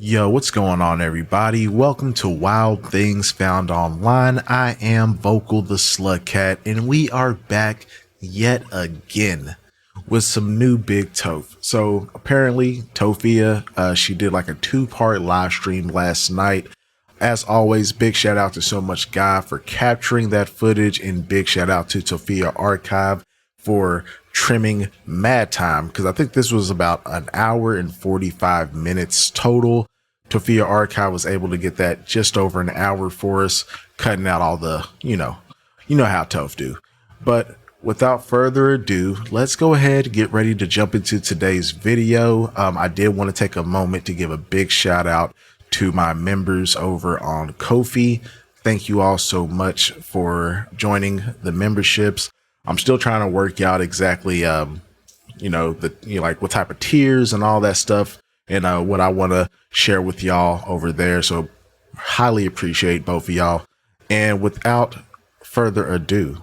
Yo, what's going on, everybody? Welcome to Wild Things Found Online. I am Vokal the Slug Cat, and we are back yet again with some new big Toph. So apparently, Tophia, she did like a two-part live stream last night. As always, big shout out to So Much Guy for capturing that footage, and big shout out to Tophia Archive for trimming mad time, because I think this was about an hour and 45 minutes total. Tophia Archive was able to get that just over an hour for us, cutting out all the, you know how Toph do. But without further ado, let's go ahead and get ready to jump into today's video. I did want to take a moment to give a big shout out to my members over on Ko-fi. Thank you all so much for joining the memberships. I'm still trying to work out exactly, like what type of tiers and all that stuff, and what I want to share with y'all over there. So highly appreciate both of y'all. And without further ado,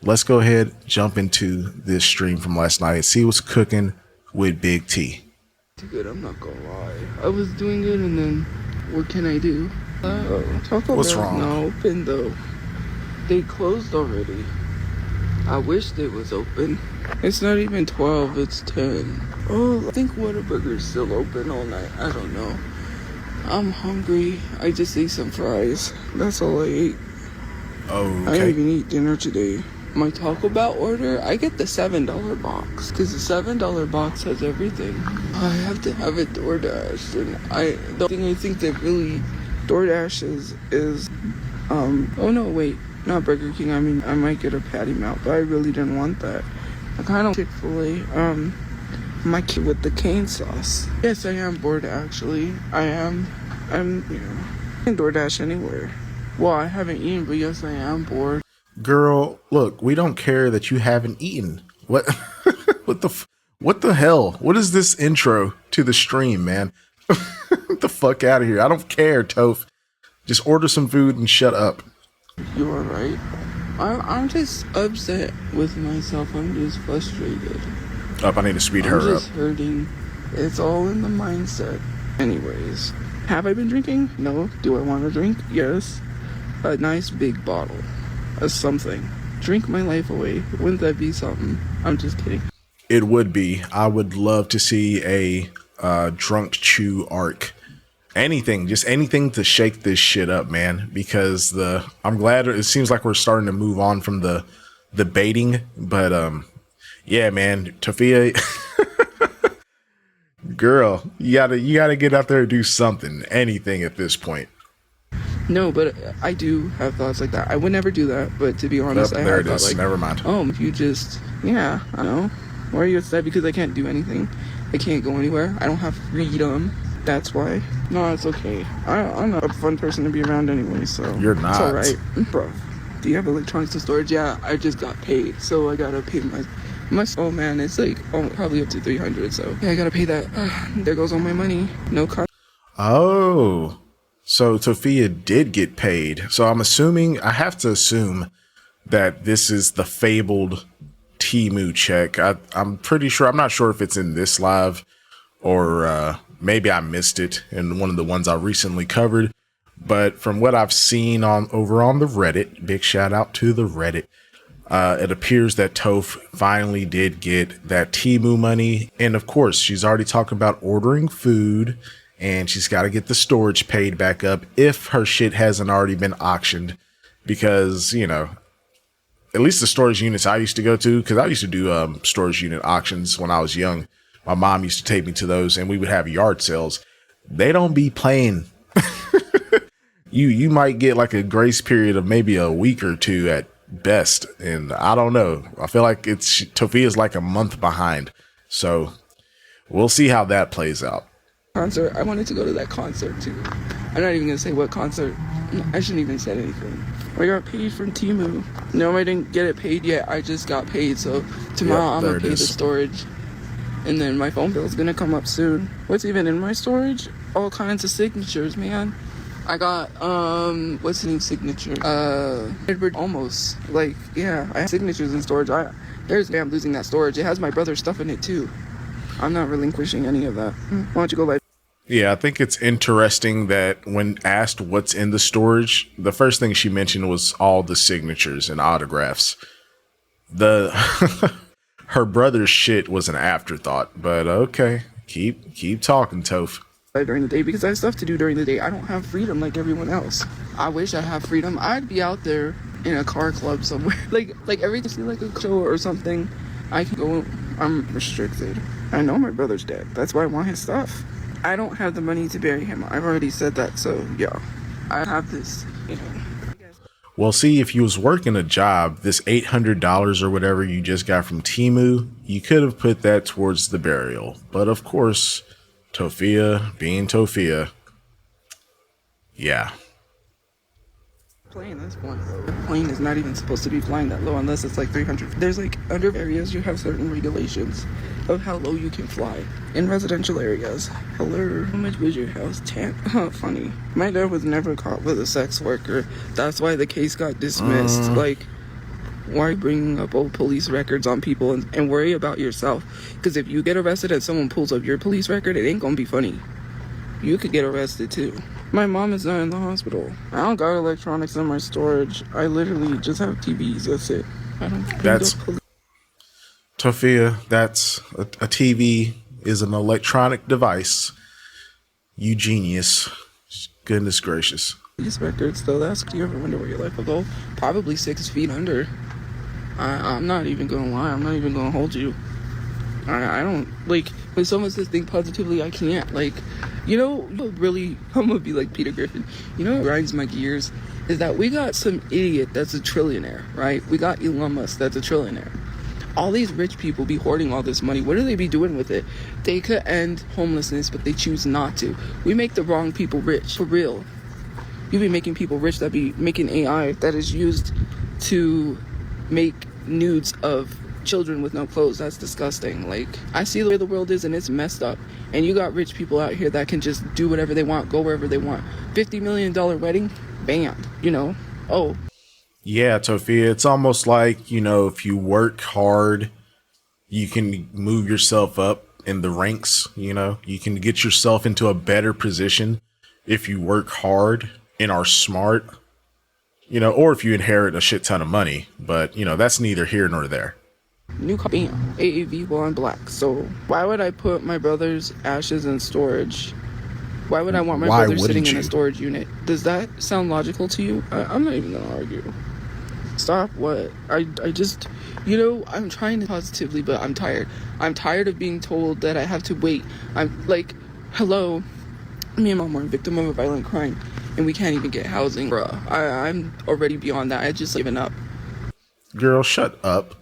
let's go ahead, jump into this stream from last night and see what's cooking with Big T. Good, I'm not gonna lie. I was doing good, and then what can I do? What's wrong? Not open though. They closed already. I wish they was open. It's not even 12, it's 10. Oh, I think Whataburger's still open all night. I don't know. I'm hungry. I just ate some fries. That's all I ate. Oh, okay. I didn't even eat dinner today. My Taco Bell order, I get the $7 box, because the $7 box has everything. I have to have it DoorDash, and the thing I think that really DoorDash is oh no, wait. Not Burger King. I mean, I might get a patty melt, but I really didn't want that. I kind of Chick-fil-A. My kid with the cane sauce. Yes, I am bored actually. I'm in DoorDash anywhere. Well, I haven't eaten, but yes, I am bored. Girl, look, we don't care that you haven't eaten. What? What the hell? What is this intro to the stream, man? Get the fuck out of here. I don't care, Toph. Just order some food and shut up. You are right. I'm just upset with myself. I'm just frustrated. I need to speed her up. I'm just hurting. It's all in the mindset. Anyways, have I been drinking? No. Do I want to drink? Yes. A nice big bottle of something. Drink my life away. Wouldn't that be something? I'm just kidding. It would be. I would love to see a drunk chew arc. Anything, just anything to shake this shit up, man, because I'm glad it seems like we're starting to move on from the baiting, but yeah, man, Tophia, girl, you gotta get out there and do something, anything at this point. No, but I do have thoughts like that. I would never do that, but to be honest, I have thought like, never mind. You just, yeah, I know. Why are you upset? Because I can't do anything. I can't go anywhere. I don't have freedom. That's why. No, it's okay. I'm not a fun person to be around anyway, so you're not. It's alright. Bro, do you have electronics in storage? Yeah, I just got paid, so I gotta pay my oh man, it's like probably up to 300, so yeah, I gotta pay that. There goes all my money. No cost. Oh, so Tophia did get paid. So I have to assume that this is the fabled Temu check. I'm pretty sure. I'm not sure if it's in this live or maybe I missed it in one of the ones I recently covered, but from what I've seen over on the Reddit, big shout out to the Reddit, it appears that Toph finally did get that Temu money. And of course, she's already talking about ordering food, and she's got to get the storage paid back up if her shit hasn't already been auctioned, because, at least the storage units I used to go to, because I used to do storage unit auctions when I was young. My mom used to take me to those, and we would have yard sales. They don't be playing. You might get like a grace period of maybe a week or two at best, and I don't know. I feel like Tophia's like a month behind, so we'll see how that plays out. Concert. I wanted to go to that concert too. I'm not even gonna say what concert. I shouldn't even say anything. I got paid from Temu. No, I didn't get it paid yet. I just got paid, so tomorrow I'm gonna pay the storage. And then my phone bill is gonna come up soon. What's even in my storage? All kinds of signatures, man. I got, what's the new signature? Edward Almost. Like, yeah, I have signatures in storage. I'm losing that storage. It has my brother's stuff in it too. I'm not relinquishing any of that. Why don't you go like... Yeah, I think it's interesting that when asked what's in the storage, the first thing she mentioned was all the signatures and autographs. The her brother's shit was an afterthought, but okay, keep talking, Toph. During the day because I have stuff to do during the day. I don't have freedom like everyone else. I wish I had freedom. I'd be out there in a car club somewhere. Like every time I see like a show or something, I can go. I'm restricted. I know my brother's dead. That's why I want his stuff. I don't have the money to bury him. I've already said that. So yeah, I have this. Well, see, if you was working a job, this $800 or whatever you just got from Temu, you could have put that towards the burial. But of course, Tophia being Tophia, yeah. Plane that's flying low. The plane is not even supposed to be flying that low unless it's like 300. There's like under areas you have certain regulations of how low you can fly in residential areas. Hello, how much was your house? 10. Funny. My dad was never caught with a sex worker. That's why the case got dismissed. Like, why are you bringing up old police records on people and worry about yourself? Because if you get arrested and someone pulls up your police record, it ain't gonna be funny. You could get arrested too. My mom is not in the hospital. I don't got electronics in my storage. I literally just have TVs. That's it. I don't. That's Tophia. That's a TV is an electronic device. You genius. Goodness gracious. These records, though, that's. Do you ever wonder where your life will go? Probably 6 feet under. I'm not even gonna lie. I'm not even gonna hold you. I don't like when someone says think positively. I can't really. I'm gonna be like Peter Griffin. You know what grinds my gears is that we got some idiot that's a trillionaire, right? We got Elon Musk that's a trillionaire. All these rich people be hoarding all this money. What do they be doing with it? They could end homelessness, but they choose not to. We make the wrong people rich for real. You be making people rich that be making AI that is used to make nudes of children with no clothes. That's disgusting. Like, I see the way the world is and it's messed up, and you got rich people out here that can just do whatever they want, go wherever they want. $50 million wedding, banned. Yeah, Tophia, it's almost like, if you work hard, you can move yourself up in the ranks. You can get yourself into a better position if you work hard and are smart, or if you inherit a shit ton of money, but that's neither here nor there. New bam, AAV blonde black. So why would I put my brother's ashes in storage? Why would I want my brother sitting in a storage unit? Does that sound logical to you? I'm not even gonna argue. Stop what? I just, I'm trying to positively, but I'm tired. I'm tired of being told that I have to wait. I'm like, hello, me and mom were a victim of a violent crime, and we can't even get housing. Bruh, I'm already beyond that. I just given up. Girl, shut up.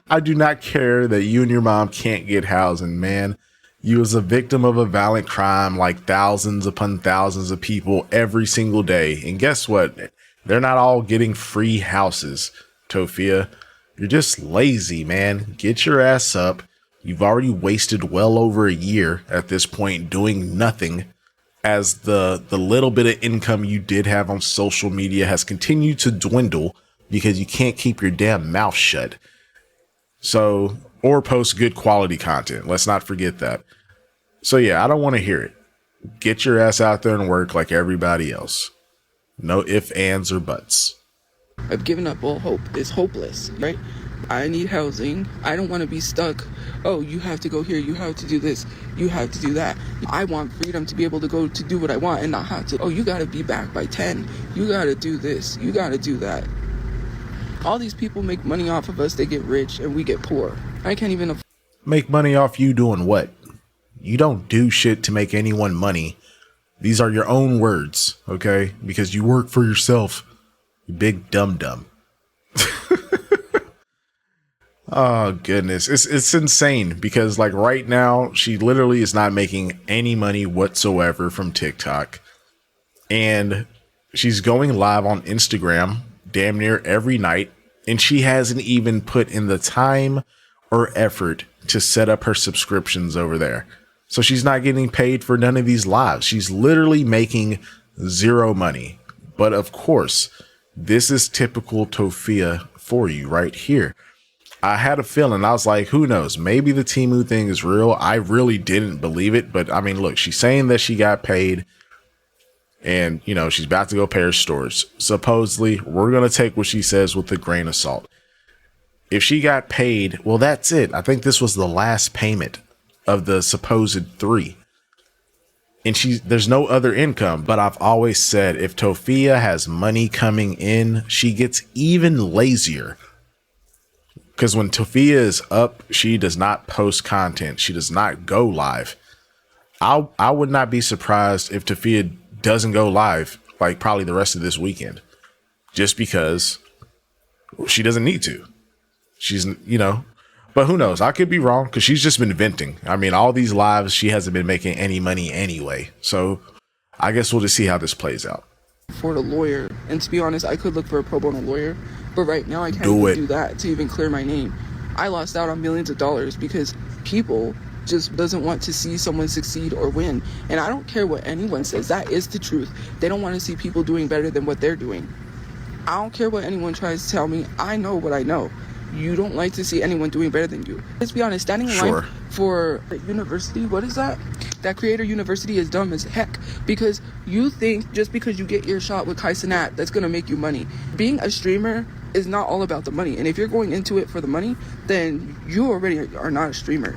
I do not care that you and your mom can't get housing, man. You was a victim of a violent crime like thousands upon thousands of people every single day. And guess what? They're not all getting free houses, Tophia. You're just lazy, man. Get your ass up. You've already wasted well over a year at this point doing nothing, as the little bit of income you did have on social media has continued to dwindle because you can't keep your damn mouth shut. So, or post good quality content. Let's not forget that. So yeah, I don't want to hear it. Get your ass out there and work like everybody else. No ifs, ands, or buts. I've given up all hope. It's hopeless, right? I need housing. I don't want to be stuck. Oh, you have to go here. You have to do this. You have to do that. I want freedom to be able to go to do what I want and not have to. Oh, you got to be back by 10. You got to do this. You got to do that. All these people make money off of us. They get rich and we get poor. I can't even make money off you doing what? You don't do shit to make anyone money. These are your own words, okay? Because you work for yourself, you big dum-dum. Oh, goodness. It's insane because, like, right now, she literally is not making any money whatsoever from TikTok. And she's going live on Instagram damn near every night. And she hasn't even put in the time or effort to set up her subscriptions over there. So she's not getting paid for none of these lives. She's literally making zero money. But of course, this is typical Tophia for you right here. I had a feeling. I was like, who knows? Maybe the Temu thing is real. I really didn't believe it. But I mean, look, she's saying that she got paid and, you know, she's about to go Paris stores. Supposedly, we're going to take what she says with a grain of salt. If she got paid, well, that's it. I think this was the last payment of the supposed 3. And there's no other income. But I've always said if Tophia has money coming in, she gets even lazier. Because when Tophia is up, she does not post content. She does not go live. I would not be surprised if Tophia doesn't go live, like probably the rest of this weekend. Just because she doesn't need to. She's, you know, but who knows? I could be wrong because she's just been venting. I mean, all these lives, she hasn't been making any money anyway. So I guess we'll just see how this plays out. For the lawyer, and to be honest, I could look for a pro bono lawyer, but right now I can't even do that to even clear my name. I lost out on millions of dollars because people just doesn't want to see someone succeed or win. And I don't care what anyone says. That is the truth. They don't want to see people doing better than what they're doing. I don't care what anyone tries to tell me. I know what I know. You don't like to see anyone doing better than you. Let's be honest, standing in line for a university, what is that? That Creator University is dumb as heck because you think just because you get your shot with Kai Cenat, that's going to make you money. Being a streamer is not all about the money. And if you're going into it for the money, then you already are not a streamer.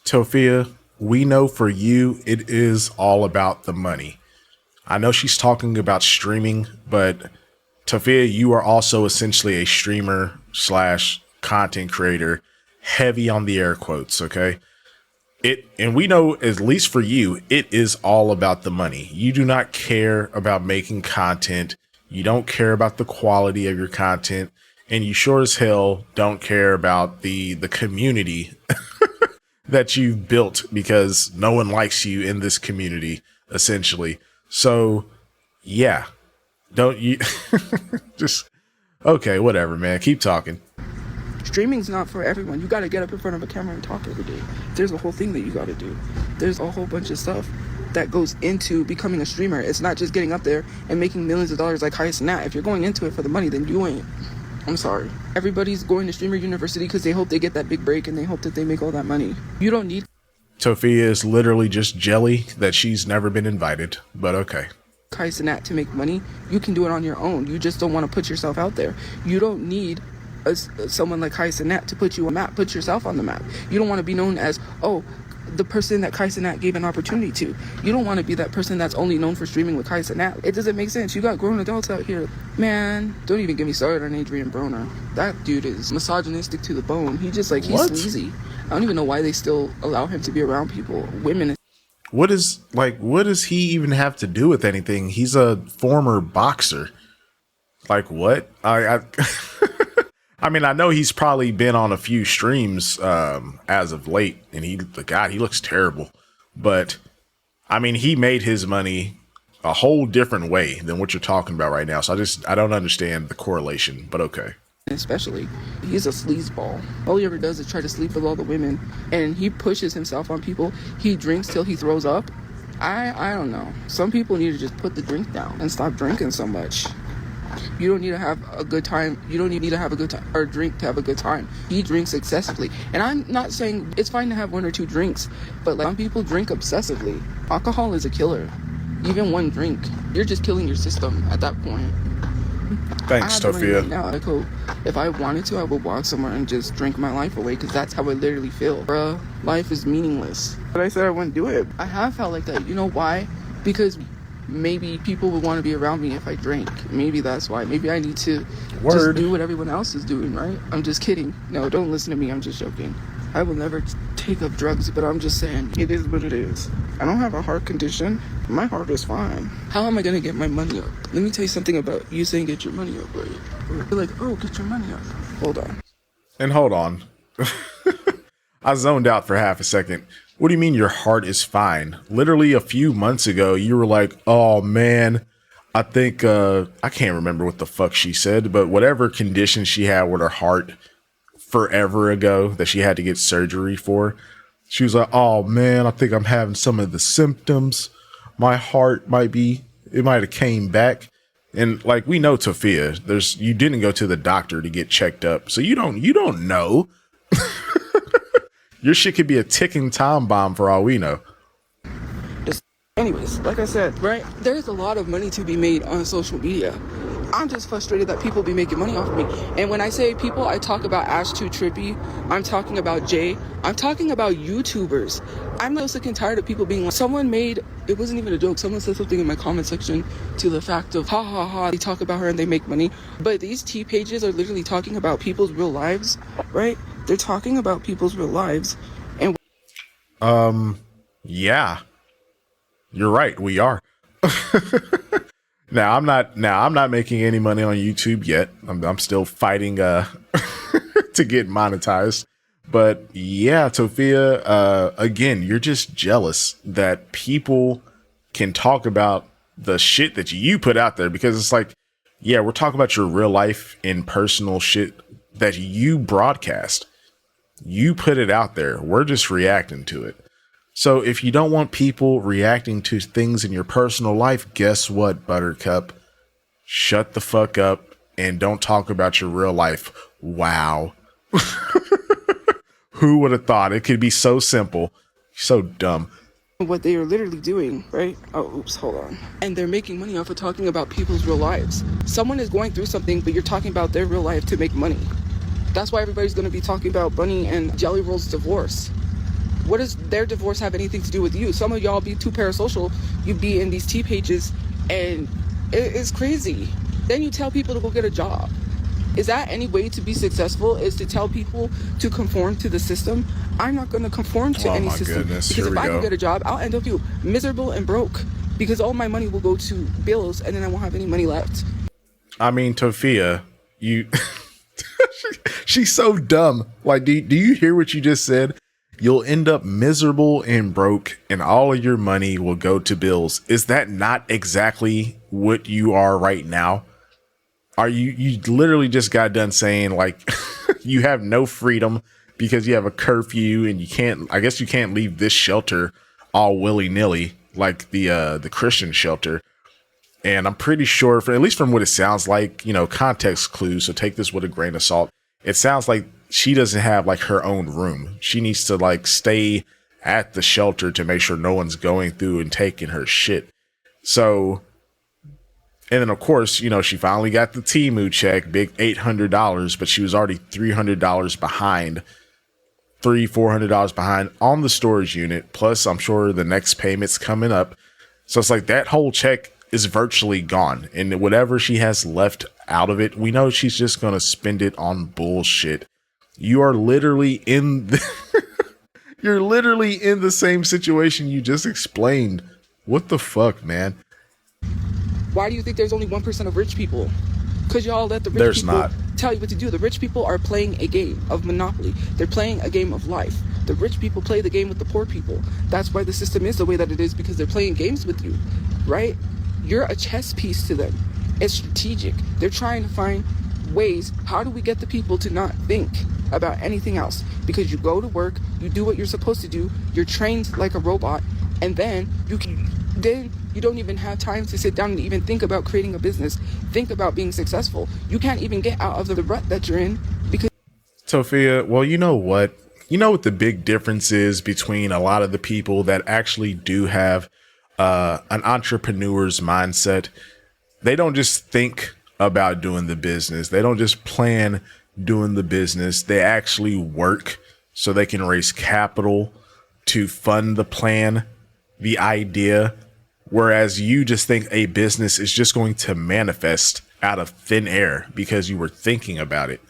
Tophia, we know for you, it is all about the money. I know she's talking about streaming, but Tophia, you are also essentially a streamer / content creator, heavy on the air quotes. Okay. And we know, at least for you, it is all about the money. You do not care about making content. You don't care about the quality of your content, and you sure as hell don't care about the community that you've built because no one likes you in this community, essentially. So yeah, don't you just, okay, whatever, man. Keep talking. Streaming's not for everyone. You got to get up in front of a camera and talk every day. There's a whole thing that you got to do. There's a whole bunch of stuff that goes into becoming a streamer. It's not just getting up there and making millions of dollars like Kai Cenat. If you're going into it for the money, then you ain't. I'm sorry. Everybody's going to streamer university because they hope they get that big break and they hope that they make all that money. You don't need. Tophia is literally just jelly that she's never been invited, but okay. Kai Cenat to make money. You can do it on your own. You just don't want to put yourself out there. You don't need someone like Kai Cenat to put you on the map. Put yourself on the map. You don't want to be known as, oh, the person that Kai Cenat gave an opportunity to. You don't want to be that person that's only known for streaming with Kai Cenat. It doesn't make sense. You got grown adults out here. Man, don't even get me started on Adrian Broner. That dude is misogynistic to the bone. He just like, he's sleazy. I don't even know why they still allow him to be around people, women. What does he even have to do with anything? He's a former boxer. Like what? I I mean, I know he's probably been on a few streams as of late, and he looks terrible. But I mean, he made his money a whole different way than what you're talking about right now. So I don't understand the correlation, but okay. Especially, he's a sleazeball. All he ever does is try to sleep with all the women, and he pushes himself on people. He drinks till he throws up. I don't know. Some people need to just put the drink down and stop drinking so much. You don't need to have a good time. You don't need to have a good time or drink to have a good time. He drinks excessively. And I'm not saying it's fine to have 1 or 2 drinks, but like, some people drink obsessively. Alcohol is a killer. Even one drink, you're just killing your system at that point. Thanks, Tophia. Right now, if I wanted to, I would walk somewhere and just drink my life away because that's how I literally feel. Bruh, life is meaningless. But I said I wouldn't do it. I have felt like that. You know why? Because maybe people would want to be around me if I drank. Maybe that's why. Maybe I need to just do what everyone else is doing, right? I'm just kidding. No, don't listen to me. I'm just joking. I will never take up drugs, but I'm just saying, it is what it is. I don't have a heart condition. My heart is fine. How am I going to get my money up? Let me tell you something about you saying get your money up, right? You're like, oh, get your money up. Hold on. And hold on. I zoned out for half a second. What do you mean your heart is fine? Literally a few months ago, you were like, oh man, I think, I can't remember what the fuck she said, but whatever condition she had with her heart forever ago that she had to get surgery for, she was like, oh man, I think I'm having some of the symptoms. My heart might have came back. And like we know Tophia, you didn't go to the doctor to get checked up. So you don't know. Your shit could be a ticking time bomb for all we know. Anyways, like I said, right, there's a lot of money to be made on social media. I'm just frustrated that people be making money off of me. And when I say people, I talk about Ash Too Trippy. I'm talking about Jay. I'm talking about YouTubers. I'm so sick and tired of people being like, it wasn't even a joke. Someone said something in my comment section to the fact of, ha ha ha, they talk about her and they make money. But these T pages are literally talking about people's real lives, right? They're talking about people's real lives. And yeah, you're right. We are. Now I'm not making any money on YouTube yet. I'm still fighting to get monetized. But yeah, Tophia, again, you're just jealous that people can talk about the shit that you put out there, because it's like, yeah, we're talking about your real life and personal shit that you broadcast. You put it out there. We're just reacting to it. So if you don't want people reacting to things in your personal life, guess what, Buttercup? Shut the fuck up and don't talk about your real life. Wow. Who would have thought it could be so simple? So dumb. What they are literally doing, right? Oh, oops, hold on. And they're making money off of talking about people's real lives. Someone is going through something, but you're talking about their real life to make money. That's why everybody's going to be talking about Bunny and Jelly Roll's divorce. What does their divorce have anything to do with you? Some of y'all be too parasocial. You be in these T pages and it's crazy. Then you tell people to go get a job. Is that any way to be successful? Is to tell people to conform to the system? I'm not going to conform to any system. Goodness. Because if I go. go get a job, I'll end up miserable and broke because all my money will go to bills and then I won't have any money left. I mean, Tophia, she's so dumb. Like, do you hear what you just said? You'll end up miserable and broke and all of your money will go to bills. Is that not exactly what you are right now? Are you literally just got done saying like you have no freedom because you have a curfew and I guess you can't leave this shelter all willy nilly like the Christian shelter. And I'm pretty sure, at least from what it sounds like, context clues. So take this with a grain of salt. It sounds like she doesn't have like her own room. She needs to like stay at the shelter to make sure no one's going through and taking her shit. So, and then of course, she finally got the Temu check, big $800, but she was already $300 behind, $400 behind on the storage unit. Plus, I'm sure the next payment's coming up. So it's like that whole check is virtually gone. And whatever she has left out of it, we know she's just going to spend it on bullshit. You are literally you're literally in the same situation you just explained. What the fuck, man? Why do you think there's only 1% of rich people? Because y'all let the rich people tell you what to do. The rich people are playing a game of Monopoly. They're playing a game of life. The rich people play the game with the poor people. That's why the system is the way that it is, because they're playing games with you, right? You're a chess piece to them. It's strategic. They're trying to find ways. How do we get the people to not think about anything else? Because you go to work, you do what you're supposed to do, you're trained like a robot, and then you don't even have time to sit down and even think about creating a business, think about being successful. You can't even get out of the rut that you're in because... Tophia, well, you know what? You know what the big difference is between a lot of the people that actually do have an entrepreneur's mindset? They don't just think about doing the business. They don't just plan doing the business. They actually work so they can raise capital to fund the plan, the idea. Whereas you just think a business is just going to manifest out of thin air because you were thinking about it.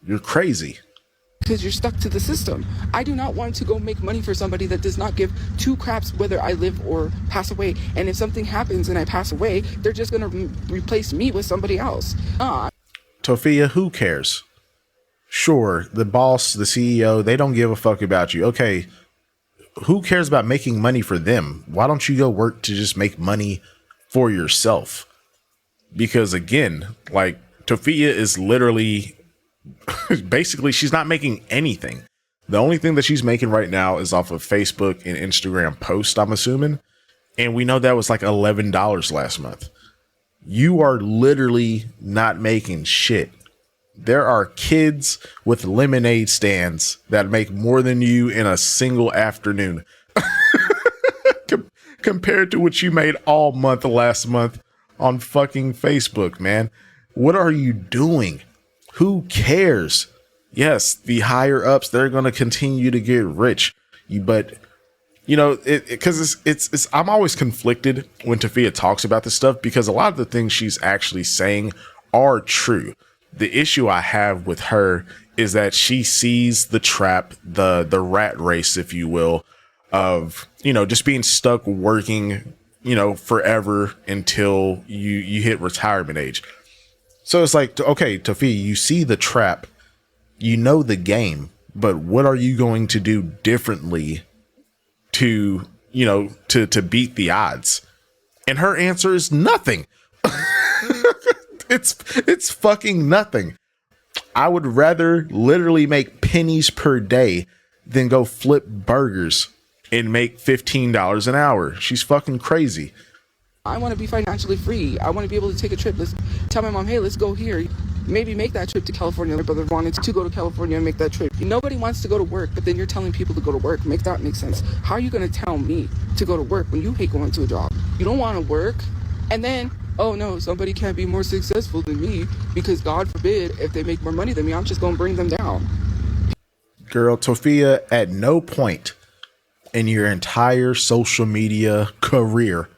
You're crazy. Because you're stuck to the system. I do not want to go make money for somebody that does not give two craps whether I live or pass away. And if something happens and I pass away, they're just going to replace me with somebody else. Tophia, who cares? Sure, the boss, the CEO, they don't give a fuck about you. Okay, who cares about making money for them? Why don't you go work to just make money for yourself? Because again, like Tophia is literally... basically, she's not making anything. The only thing that she's making right now is off of Facebook and Instagram posts, I'm assuming. And we know that was like $11 last month. You are literally not making shit. There are kids with lemonade stands that make more than you in a single afternoon compared to what you made all month last month on fucking Facebook, man. What are you doing? Who cares? Yes, the higher ups, they're going to continue to get rich. But you know, because it's I'm always conflicted when Tophia talks about this stuff, because a lot of the things she's actually saying are true. The issue I have with her is that she sees the trap, the rat race, if you will, of, you know, just being stuck working, you know, forever until you hit retirement age. So it's like, okay, Tophia, you see the trap, you know the game, but what are you going to do differently to, you know, to beat the odds? And her answer is nothing. It's fucking nothing. I would rather literally make pennies per day than go flip burgers and make $15 an hour. She's fucking crazy. I want to be financially free. I want to be able to take a trip. Let's tell my mom, hey, let's go here. Maybe make that trip to California. My brother wanted to go to California and make that trip. Nobody wants to go to work, but then you're telling people to go to work. Make that make sense. How are you going to tell me to go to work when you hate going to a job? You don't want to work. And then, oh no, somebody can't be more successful than me because God forbid if they make more money than me, I'm just going to bring them down. Girl, Tophia, at no point in your entire social media career,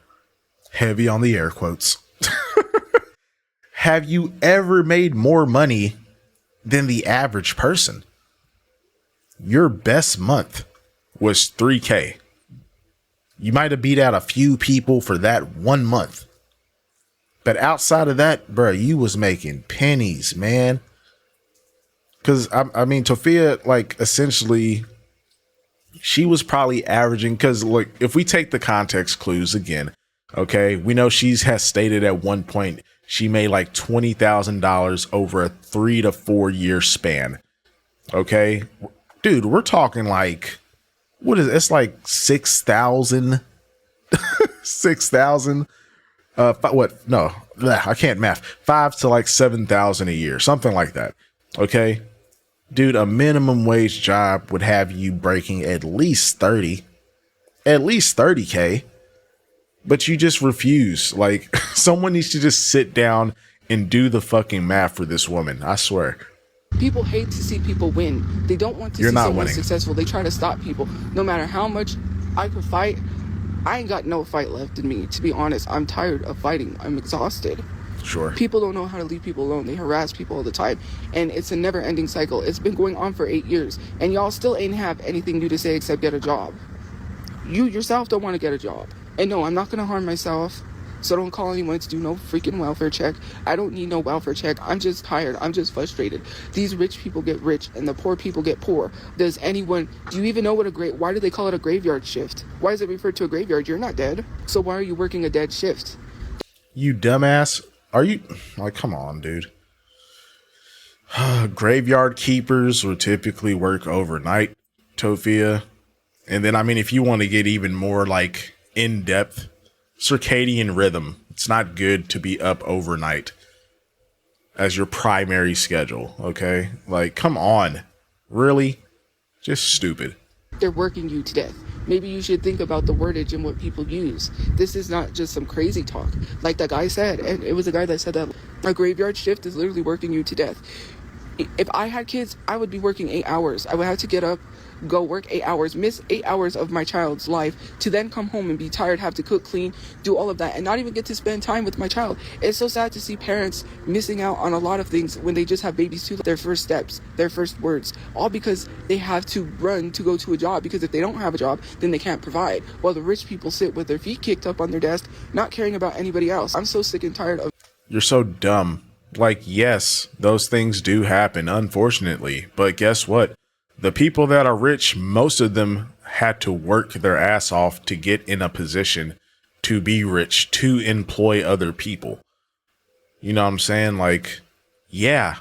heavy on the air quotes, have you ever made more money than the average person? Your best month was $3,000. You might have beat out a few people for that 1 month. But outside of that, bro, you was making pennies, man. Because, I mean, Tophia, like, essentially, she was probably averaging, because, like, if we take the context clues again, okay, we know she has stated at one point she made like $20,000 over a 3 to 4 year span. Okay, dude, we're talking like, what is it? It's like 6,000, 6,000. What? No, I can't math. 5 to like 7,000 a year, something like that. Okay, dude, a minimum wage job would have you breaking at least 30K. But you just refuse. Like, someone needs to just sit down and do the fucking math for this woman. I swear. People hate to see people win. They don't want to see someone successful. They try to stop people. No matter how much I could fight, I ain't got no fight left in me. To be honest, I'm tired of fighting. I'm exhausted. Sure. People don't know how to leave people alone. They harass people all the time. And it's a never-ending cycle. It's been going on for 8 years. And y'all still ain't have anything new to say except get a job. You yourself don't want to get a job. And no, I'm not going to harm myself, so don't call anyone to do no freaking welfare check. I don't need no welfare check. I'm just tired. I'm just frustrated. These rich people get rich, and the poor people get poor. Do you even know why do they call it a graveyard shift? Why is it referred to a graveyard? You're not dead. So why are you working a dead shift? You dumbass. Are you, like, come on, dude. Graveyard keepers will typically work overnight, Tophia. And then, I mean, if you want to get even more, like, in-depth, circadian rhythm, it's not good to be up overnight as your primary schedule. Okay, like, come on, really? Just stupid. They're working you to death. Maybe you should think about the wordage and what people use. This is not just some crazy talk like that guy said, and it was a guy that said that a graveyard shift is literally working you to death. If I had kids, I would be working 8 hours. I would have to get up, go work 8 hours, miss 8 hours of my child's life, to then come home and be tired, have to cook, clean, do all of that, and not even get to spend time with my child. It's so sad to see parents missing out on a lot of things when they just have babies too, their first steps, their first words, all because they have to run to go to a job, because if they don't have a job, then they can't provide, while the rich people sit with their feet kicked up on their desk, not caring about anybody else. I'm so sick and tired of... You're so dumb. Like, yes, those things do happen, unfortunately, but guess what? The people that are rich, most of them had to work their ass off to get in a position to be rich, to employ other people. You know what I'm saying? Like, yeah,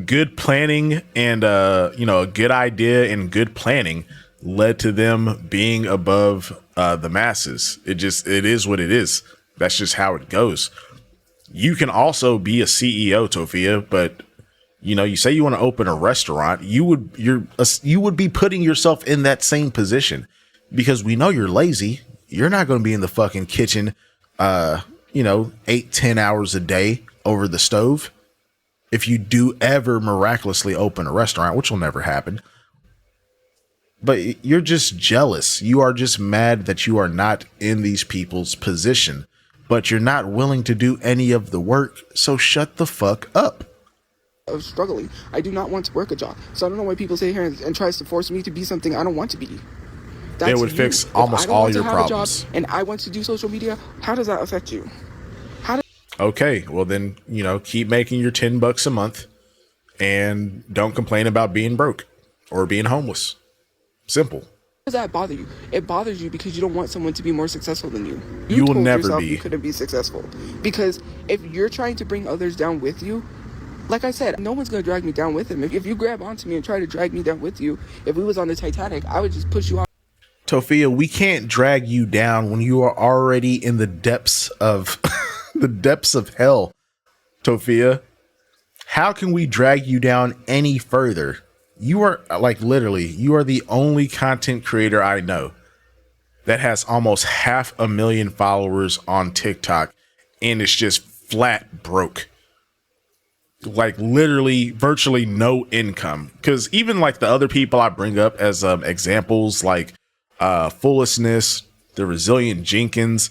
good planning and, a good idea and good planning led to them being above the masses. It is what it is. That's just how it goes. You can also be a CEO, Tophia, but you know, you say you want to open a restaurant, you would be putting yourself in that same position because we know you're lazy. You're not going to be in the fucking kitchen, 8-10 hours a day over the stove. If you do ever miraculously open a restaurant, which will never happen, but you're just jealous. You are just mad that you are not in these people's position, but you're not willing to do any of the work. So shut the fuck up. Of struggling. I do not want to work a job. So I don't know why people sit here and tries to force me to be something I don't want to be. They would fix almost all your problems. And I want to do social media. How does that affect you? Okay, well then, keep making your $10 a month and don't complain about being broke or being homeless. Simple. Does that bother you? It bothers you because you don't want someone to be more successful than you. You will never be. You couldn't be successful because if you're trying to bring others down with you, like I said, no one's going to drag me down with him. If you grab onto me and try to drag me down with you, if we was on the Titanic, I would just push you out. Tophia, we can't drag you down when you are already in the depths of the depths of hell. Tophia, how can we drag you down any further? You are you are the only content creator I know that has almost 500,000 followers on TikTok and it's just flat broke. Like literally virtually no income. Because even like the other people I bring up as examples, like Foolishness, the Resilient Jenkins,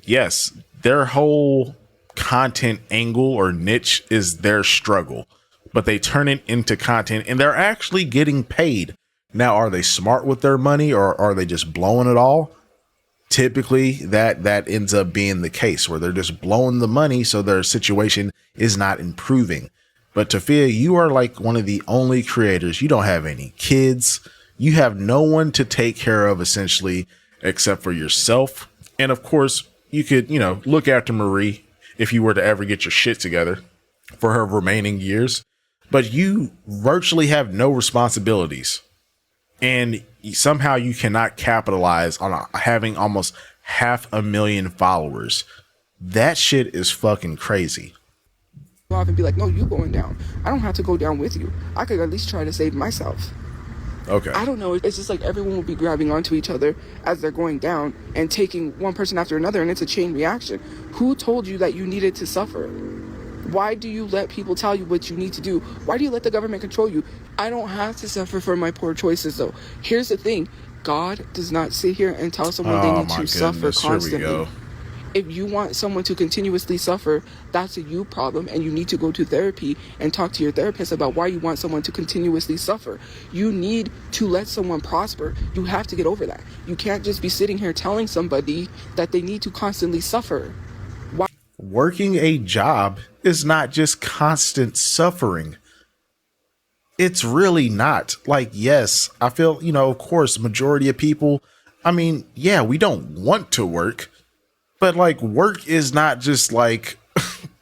yes, their whole content angle or niche is their struggle, but they turn it into content and they're actually getting paid. Now, are they smart with their money or are they just blowing it all? Typically that ends up being the case where they're just blowing the money so their situation is not improving. But Tophia, you are like one of the only creators. You don't have any kids. You have no one to take care of essentially except for yourself. And of course you could, look after Marie if you were to ever get your shit together for her remaining years, but you virtually have no responsibilities. And somehow you cannot capitalize on having almost 500,000 followers. That shit is fucking crazy. Off and be like, no, you going down. I don't have to go down with you. I could at least try to save myself. Okay. I don't know. It's just like everyone will be grabbing onto each other as they're going down and taking one person after another. And it's a chain reaction. Who told you that you needed to suffer? Why do you let people tell you what you need to do? Why do you let the government control you? I don't have to suffer for my poor choices, though. Here's the thing. God does not sit here and tell someone they need to suffer constantly. If you want someone to continuously suffer, that's a you problem, and you need to go to therapy and talk to your therapist about why you want someone to continuously suffer. You need to let someone prosper. You have to get over that. You can't just be sitting here telling somebody that they need to constantly suffer. Why? Working a job is not just constant suffering. It's really not. Like, yes, I feel, of course, majority of people, we don't want to work. But like work is not just like,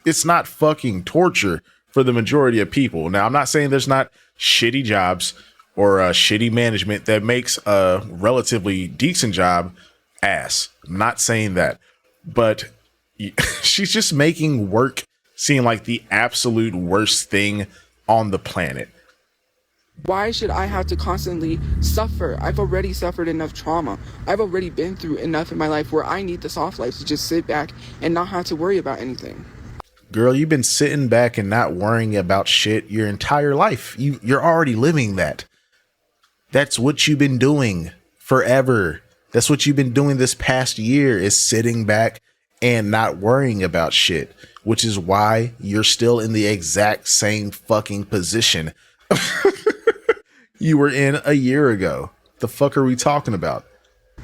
it's not fucking torture for the majority of people. Now, I'm not saying there's not shitty jobs or shitty management that makes a relatively decent job ass. I'm not saying that. But she's just making work seem like the absolute worst thing on the planet. Why should I have to constantly suffer? I've already suffered enough trauma. I've already been through enough in my life where I need the soft life to just sit back and not have to worry about anything. Girl, you've been sitting back and not worrying about shit your entire life. You're already living that. That's what you've been doing forever. That's what you've been doing this past year, is sitting back and not worrying about shit, which is why you're still in the exact same fucking position you were in a year ago. The fuck are we talking about?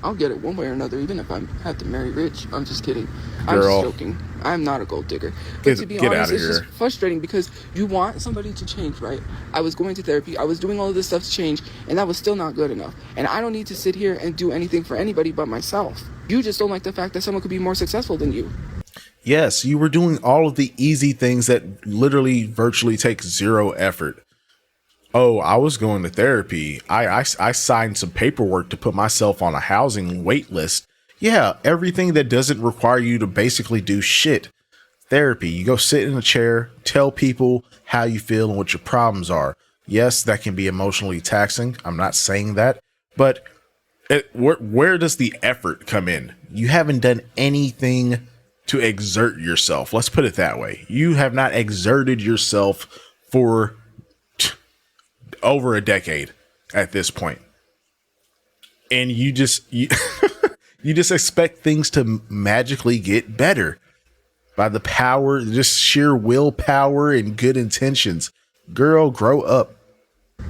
I'll get it one way or another, even if I have to marry rich. I'm just kidding. Girl. I'm just joking. I'm not a gold digger. But to be honest, it's just frustrating because you want somebody to change, right? I was going to therapy. I was doing all of this stuff to change, and that was still not good enough. And I don't need to sit here and do anything for anybody but myself. You just don't like the fact that someone could be more successful than you. Yes, you were doing all of the easy things that literally virtually take zero effort. Oh, I was going to therapy. I signed some paperwork to put myself on a housing wait list. Yeah, everything that doesn't require you to basically do shit. Therapy. You go sit in a chair, tell people how you feel and what your problems are. Yes, that can be emotionally taxing. I'm not saying that, but where does the effort come in? You haven't done anything to exert yourself. Let's put it that way. You have not exerted yourself for over a decade at this point. And you just you just expect things to magically get better by the power, just sheer willpower and good intentions. Girl, grow up.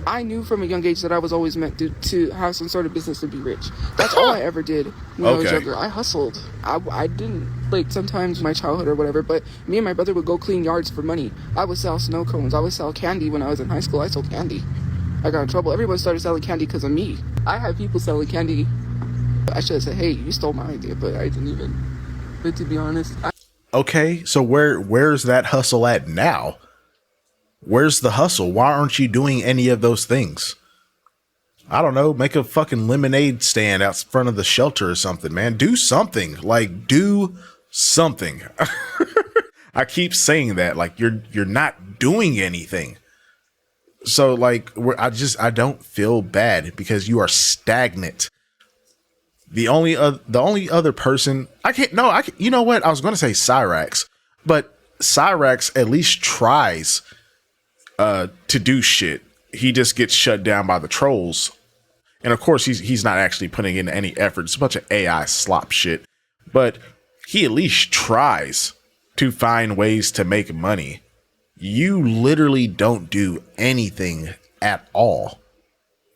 I knew from a young age that I was always meant to have some sort of business to be rich. That's all I ever did when I was younger. I hustled. I didn't, like, sometimes my childhood or whatever, but me and my brother would go clean yards for money. I would sell snow cones. I would sell candy when I was in high school. I sold candy. I got in trouble. Everyone started selling candy because of me. I had people selling candy. I should have said, hey, you stole my idea, but I didn't even. But to be honest, okay, so where's that hustle at now? Where's the hustle? Why aren't you doing any of those things? I don't know. Make a fucking lemonade stand out front of the shelter or something, man. Do something. Like, do something. I keep saying that. Like, you're not doing anything. So, like, I don't feel bad because you are stagnant. The only other person you know what? I was going to say Cyrax, but Cyrax at least tries to do shit. He just gets shut down by the trolls. And of course he's not actually putting in any effort. It's a bunch of AI slop shit. But he at least tries to find ways to make money. You literally don't do anything at all.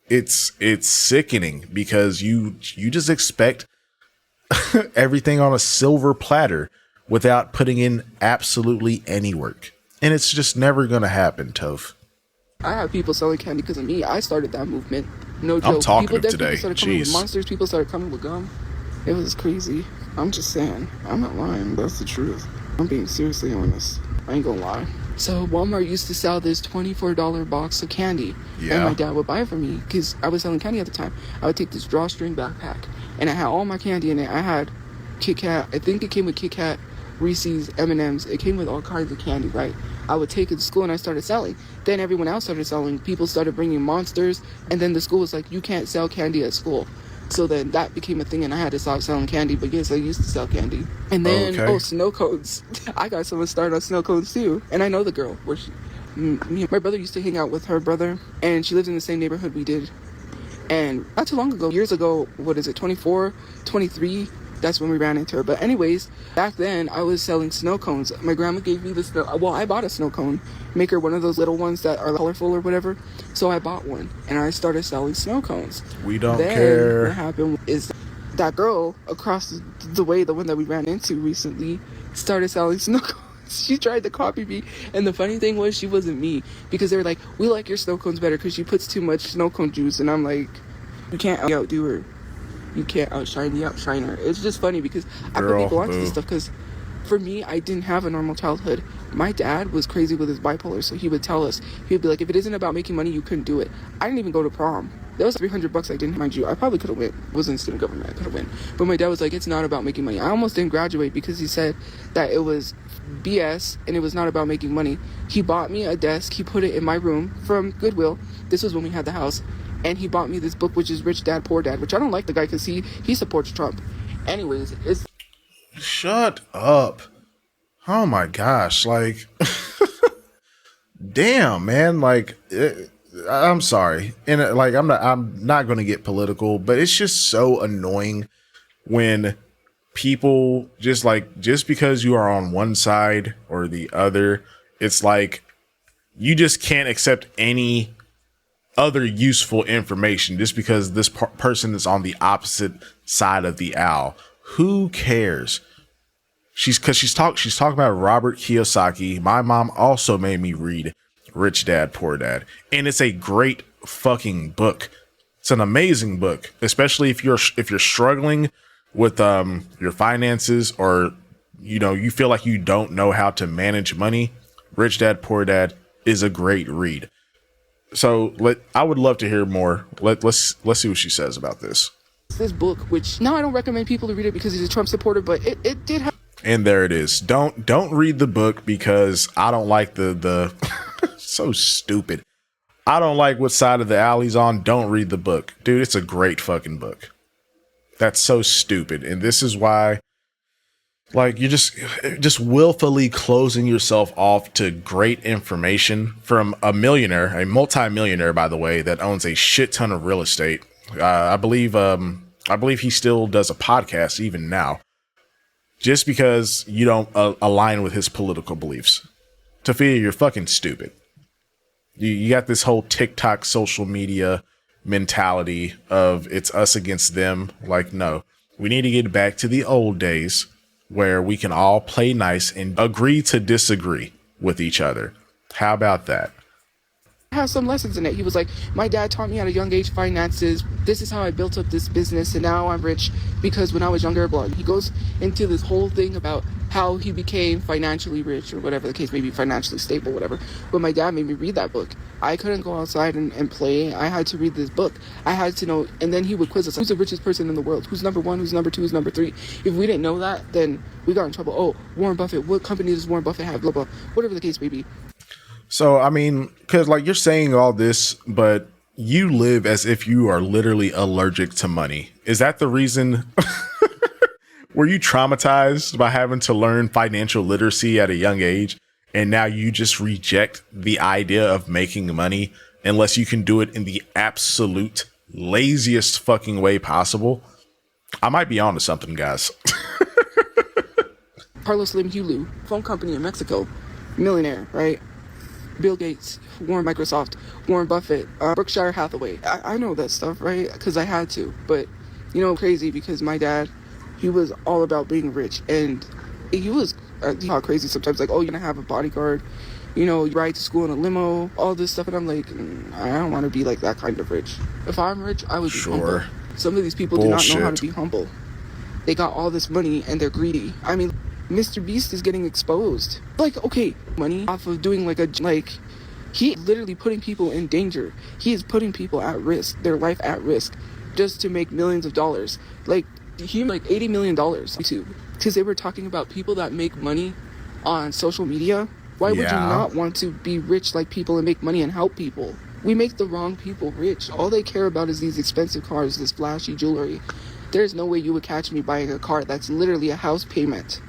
It's sickening because you just expect everything on a silver platter without putting in absolutely any work. And it's just never going to happen, Toph. I have people selling candy because of me. I started that movement. No joke. I'm talkative today. People started coming with Jeez. monsters. People started coming with gum. It was crazy. I'm just saying. I'm not lying. That's the truth. I'm being seriously honest. I ain't gonna lie. So Walmart used to sell this $24 box of candy. Yeah. And my dad would buy it for me because I was selling candy at the time. I would take this drawstring backpack and I had all my candy in it. I had Kit Kat. I think it came with Kit Kat, Reese's, M&M's. It came with all kinds of candy, right? I would take it to school and I started selling. Then everyone else started selling. People started bringing monsters. And then the school was like, you can't sell candy at school. So then that became a thing and I had to stop selling candy. But yes, I used to sell candy. And then, snow cones. I got someone started on snow cones too. And I know the girl. My brother used to hang out with her brother. And she lived in the same neighborhood we did. And not too long ago, years ago, 24, 23, that's when we ran into her. But anyways, back then I was selling snow cones. My grandma gave me I bought a snow cone maker, one of those little ones that are colorful or whatever. So I bought one and I started selling snow cones. We don't care. What happened is that girl across the way, the one that we ran into recently, started selling snow cones. She tried to copy me, and the funny thing was she wasn't me, because they were like, we like your snow cones better because she puts too much snow cone juice. And I'm like, you can't outdo her. You can't outshine the outshiner. It's just funny because I put people onto this stuff because for me, I didn't have a normal childhood. My dad was crazy with his bipolar, so he would tell us, he'd be like, if it isn't about making money, you couldn't do it. I didn't even go to prom. There was $300 I didn't, mind you. I probably could have went. It was in student government. I could have went. But my dad was like, it's not about making money. I almost didn't graduate because he said that it was BS and it was not about making money. He bought me a desk. He put it in my room from Goodwill. This was when we had the house. And he bought me this book, which is Rich Dad, Poor Dad, which I don't like the guy because he supports Trump. Anyways, it's... Shut up. Oh my gosh. Like, damn, man. Like, I'm sorry. And like, I'm not going to get political, but it's just so annoying when people just because you are on one side or the other, it's like, you just can't accept any other useful information just because this person is on the opposite side of the aisle. Who cares? She's talking about Robert Kiyosaki. My mom also made me read Rich Dad, Poor Dad, and it's a great fucking book. It's an amazing book, especially if you're struggling with your finances, or you feel like you don't know how to manage money. Rich Dad, Poor Dad is a great read. So I would love to hear more. Let's see what she says about this. this book, which now I don't recommend people to read it because he's a Trump supporter, but it did have. And there it is. Don't read the book because I don't like the so stupid. I don't like what side of the alley's on. Don't read the book. Dude, it's a great fucking book. That's so stupid. And this is why, like, you're just willfully closing yourself off to great information from a millionaire, a multi-millionaire, by the way, that owns a shit ton of real estate. I believe he still does a podcast even now, just because you don't align with his political beliefs. Tophia, you're fucking stupid. You got this whole TikTok social media mentality of it's us against them. Like, no, we need to get back to the old days where we can all play nice and agree to disagree with each other. How about that? Has some lessons in it. He was like, my dad taught me at a young age finances. This is how I built up this business, and now I'm rich because when I was younger, blah. He goes into this whole thing about how he became financially rich, or whatever the case may be, financially stable, whatever. But my dad made me read that book. I couldn't go outside and play. I had to read this book. I had to know, and then he would quiz us. Who's the richest person in the world? Who's number one? Who's number two? Who's number three? If we didn't know that, then we got in trouble. Oh, Warren Buffett. What company does Warren Buffett have? Blah, blah. Whatever the case may be. So, I mean, because like you're saying all this, but you live as if you are literally allergic to money. Is that the reason? Were you traumatized by having to learn financial literacy at a young age? And now you just reject the idea of making money unless you can do it in the absolute laziest fucking way possible? I might be onto something, guys. Carlos Slim Hulu, phone company in Mexico, millionaire, right? Bill Gates, Warren Microsoft, Warren Buffett, Berkshire Hathaway. I know that stuff, right? Because I had to. But, you know, crazy because my dad, he was all about being rich. And he was crazy sometimes. Like, oh, you're going to have a bodyguard. You know, you ride to school in a limo, all this stuff. And I'm like, I don't want to be like that kind of rich. If I'm rich, I would be humble. Some of these people do not know how to be humble. They got all this money and they're greedy. I mean, Mr. Beast is getting exposed. Like, okay, money off of doing he literally putting people in danger. He is putting people at risk, their life at risk, just to make millions of dollars. Like, he made like $80 million on YouTube. Because they were talking about people that make money on social media. Why would you not want to be rich like people and make money and help people? We make the wrong people rich. All they care about is these expensive cars, this flashy jewelry. There's no way you would catch me buying a car that's literally a house payment.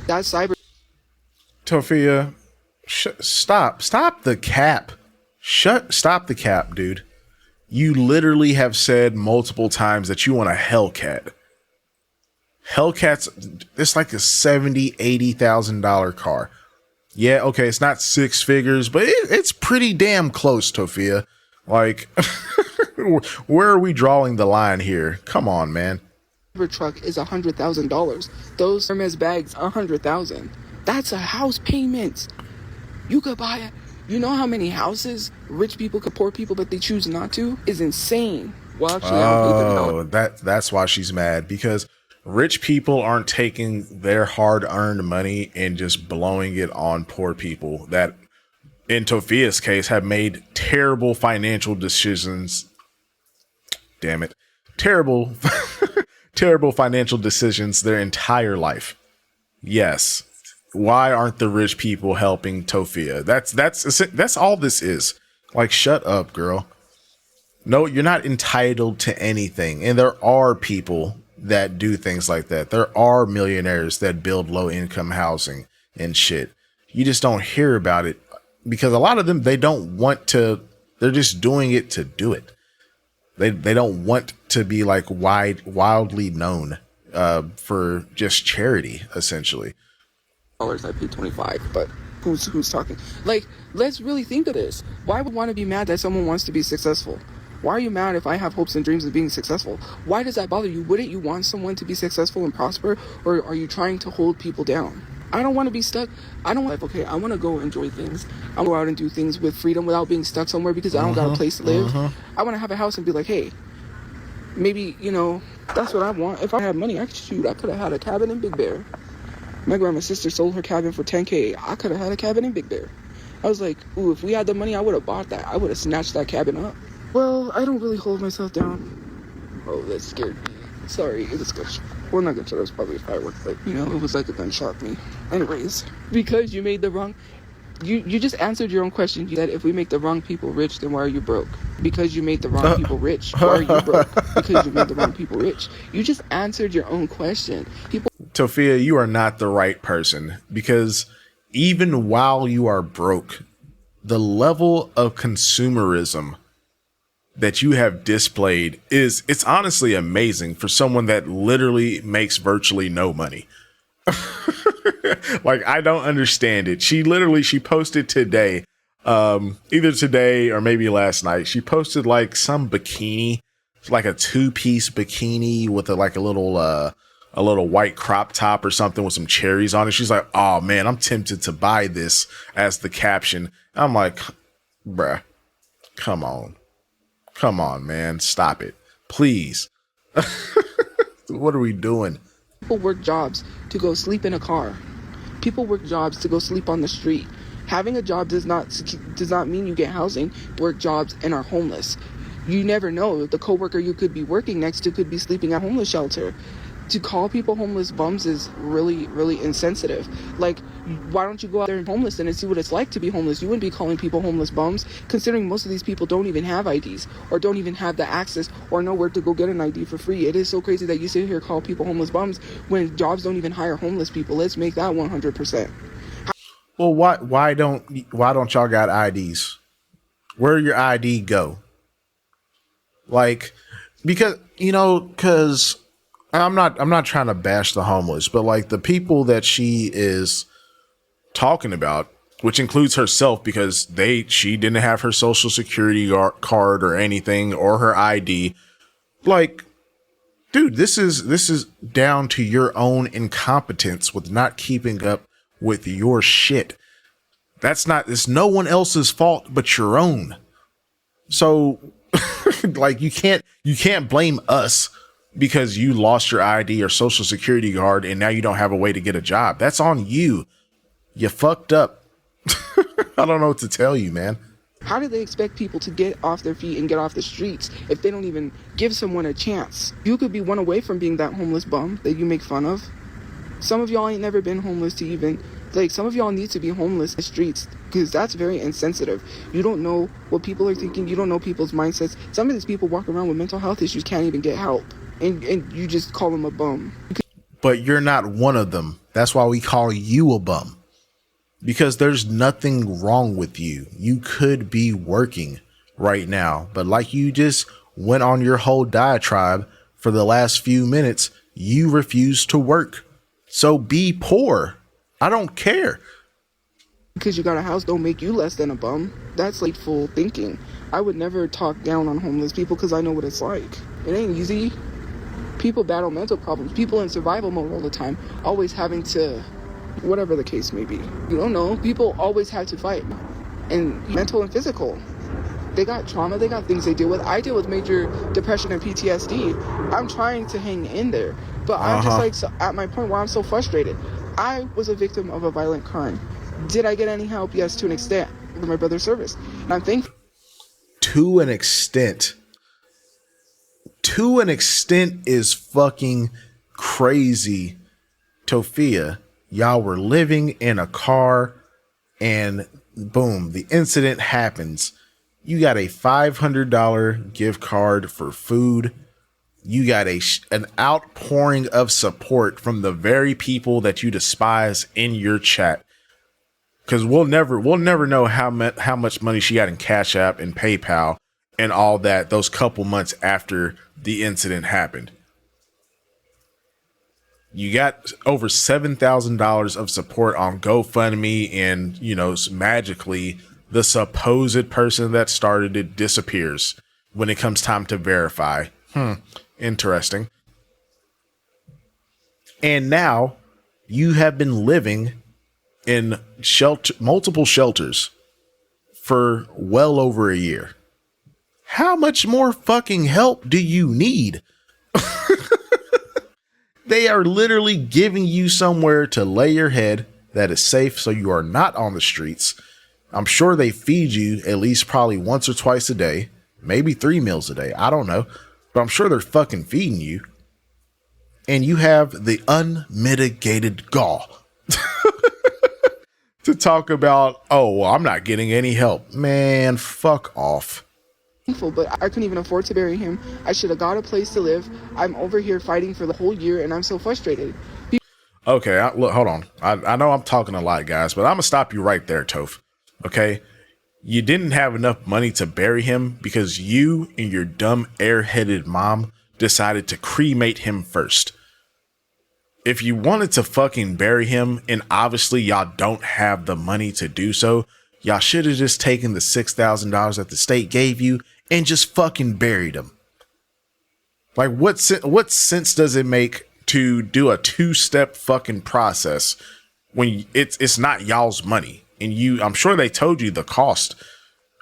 That's cyber. Tophia, stop the cap. Stop the cap, dude. You literally have said multiple times that you want a Hellcat. Hellcat's, it's like a $70,000-$80,000 car. Yeah, okay, it's not six figures, but it's pretty damn close, Tophia. Like, where are we drawing the line here? Come on, man. Truck is $100,000. Those Hermes bags, $100,000. That's a house payment. You could buy it. You know how many houses rich people could poor people, but they choose not to? Is insane. Well, actually, that's why she's mad, because rich people aren't taking their hard-earned money and just blowing it on poor people that, in Tophia's case, have made terrible financial decisions. Damn it. Terrible financial decisions their entire life. Yes. Why aren't the rich people helping Tophia? That's all this is. Like, shut up, girl. No, you're not entitled to anything. And there are people that do things like that. There are millionaires that build low income housing and shit. You just don't hear about it because a lot of them, they don't want to, they're just doing it to do it. They don't want to be like wildly known for just charity, essentially. I paid 25, but who's talking? Like, let's really think of this. Why would want to be mad that someone wants to be successful? Why are you mad if I have hopes and dreams of being successful? Why does that bother you? Wouldn't you want someone to be successful and prosper? Or are you trying to hold people down? I don't want to be stuck. I don't want, okay, I want to go enjoy things. I want to go out and do things with freedom without being stuck somewhere because I don't got a place to live. I want to have a house and be like, hey, maybe, you know, that's what I want. If I had money, I could have had a cabin in Big Bear. My grandma's sister sold her cabin for $10K. I could have had a cabin in Big Bear. I was like, ooh, if we had the money, I would have bought that. I would have snatched that cabin up. Well, I don't really hold myself down. Oh, that scared me. Sorry, it was gunshot. Well, not gunshot, it was probably a firework, but, you know, it was like a gunshot to me. Anyways, because you made the wrong... You just answered your own question. You said if we make the wrong people rich, then why are you broke? Because you made the wrong people rich. Why are you broke? Because you made the wrong people rich. You just answered your own question. Tophia, you are not the right person, because even while you are broke, the level of consumerism that you have displayed it's honestly amazing for someone that literally makes virtually no money. Like, I don't understand it. She posted today, either today or maybe last night. She posted like some bikini, like a 2-piece bikini with a little white crop top or something with some cherries on it. She's like, "Oh man, I'm tempted to buy this," as the caption. I'm like, bruh, come on, man, stop it, please. What are we doing? People work jobs to go sleep in a car. People work jobs to go sleep on the street. Having a job does not mean you get housing. Work jobs and are homeless. You never know. The coworker you could be working next to could be sleeping at a homeless shelter. To call people homeless bums is really, really insensitive. Like, why don't you go out there and homeless and see what it's like to be homeless? You wouldn't be calling people homeless bums, considering most of these people don't even have IDs or don't even have the access or know where to go get an ID for free. It is so crazy that you sit here and call people homeless bums when jobs don't even hire homeless people. Let's make that 100%. Well, why don't y'all got IDs? Where your ID go? Like, because I'm not trying to bash the homeless, but like the people that she is talking about, which includes herself, because she didn't have her social security card or anything, or her ID. Like, dude, this is down to your own incompetence with not keeping up with your shit. It's no one else's fault but your own. So like, you can't blame us because you lost your ID or social security card and now you don't have a way to get a job. That's on you. You fucked up. I don't know what to tell you, man. How do they expect people to get off their feet and get off the streets if they don't even give someone a chance? You could be one away from being that homeless bum that you make fun of. Some of y'all ain't never been homeless to even... Like, some of y'all need to be homeless in the streets, because that's very insensitive. You don't know what people are thinking. You don't know people's mindsets. Some of these people walk around with mental health issues, can't even get help. And you just call them a bum. But you're not one of them. That's why we call you a bum. Because there's nothing wrong with you. You could be working right now. But like you just went on your whole diatribe for the last few minutes, you refuse to work. So be poor. I don't care. Because you got a house don't make you less than a bum. That's like full thinking. I would never talk down on homeless people because I know what it's like. It ain't easy. People battle mental problems. People in survival mode all the time, always having to, whatever the case may be. You don't know. People always have to fight. And mental and physical. They got trauma. They got things they deal with. I deal with major depression and PTSD. I'm trying to hang in there. But I'm just like, so at my point where I'm so frustrated. I was a victim of a violent crime. Did I get any help? Yes, to an extent, with my brother's service. And I'm thankful. To an extent. To an extent is fucking crazy. Tophia, y'all were living in a car and boom, the incident happens. You got a $500 gift card for food. You got an outpouring of support from the very people that you despise in your chat. Because we'll never know how much money she got in Cash App and PayPal and all that those couple months after the incident happened. You got over $7,000 of support on GoFundMe, and magically the supposed person that started it disappears when it comes time to verify. Interesting. And now you have been living in multiple shelters for well over a year. How much more fucking help do you need? They are literally giving you somewhere to lay your head that is safe so you are not on the streets. I'm sure they feed you at least probably once or twice a day, maybe 3 meals a day. I don't know. But I'm sure they're fucking feeding you. and you have the unmitigated gall to talk about, oh, well, I'm not getting any help. Man, fuck off. But I couldn't even afford to bury him. I should have got a place to live. I'm over here fighting for the whole year, and I'm so frustrated. Okay, look, hold on. I know I'm talking a lot, guys, but I'm gonna stop you right there, Toph. Okay, you didn't have enough money to bury him because you and your dumb airheaded mom decided to cremate him first. If you wanted to fucking bury him, and obviously y'all don't have the money to do so, y'all should have just taken the $6,000 that the state gave you and just fucking buried him. Like, what sense does it make to do a two-step fucking process when it's not y'all's money? And I'm sure they told you the cost,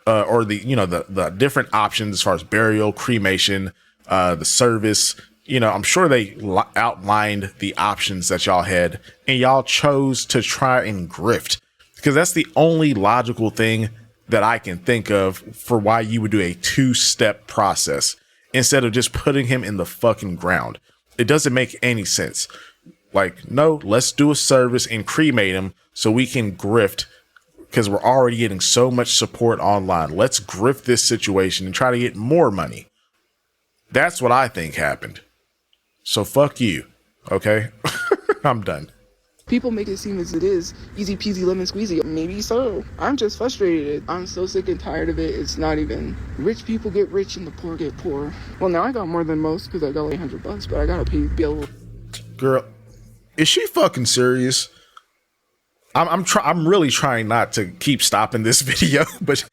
or the different options as far as burial, cremation, the service. I'm sure they outlined the options that y'all had, and y'all chose to try and grift, because that's the only logical thing that I can think of for why you would do a two-step process instead of just putting him in the fucking ground. It doesn't make any sense. Like, no, let's do a service and cremate him so we can grift, because we're already getting so much support online. Let's grift this situation and try to get more money. That's what I think happened. So fuck you. Okay? I'm done. People make it seem as it is easy peasy lemon squeezy. Maybe so. I'm just frustrated. I'm so sick and tired of it. It's not even. Rich people get rich and the poor get poor. Well, now I got more than most because I got like $100, but I gotta pay bill. Girl, is she fucking serious? I'm really trying not to keep stopping this video, but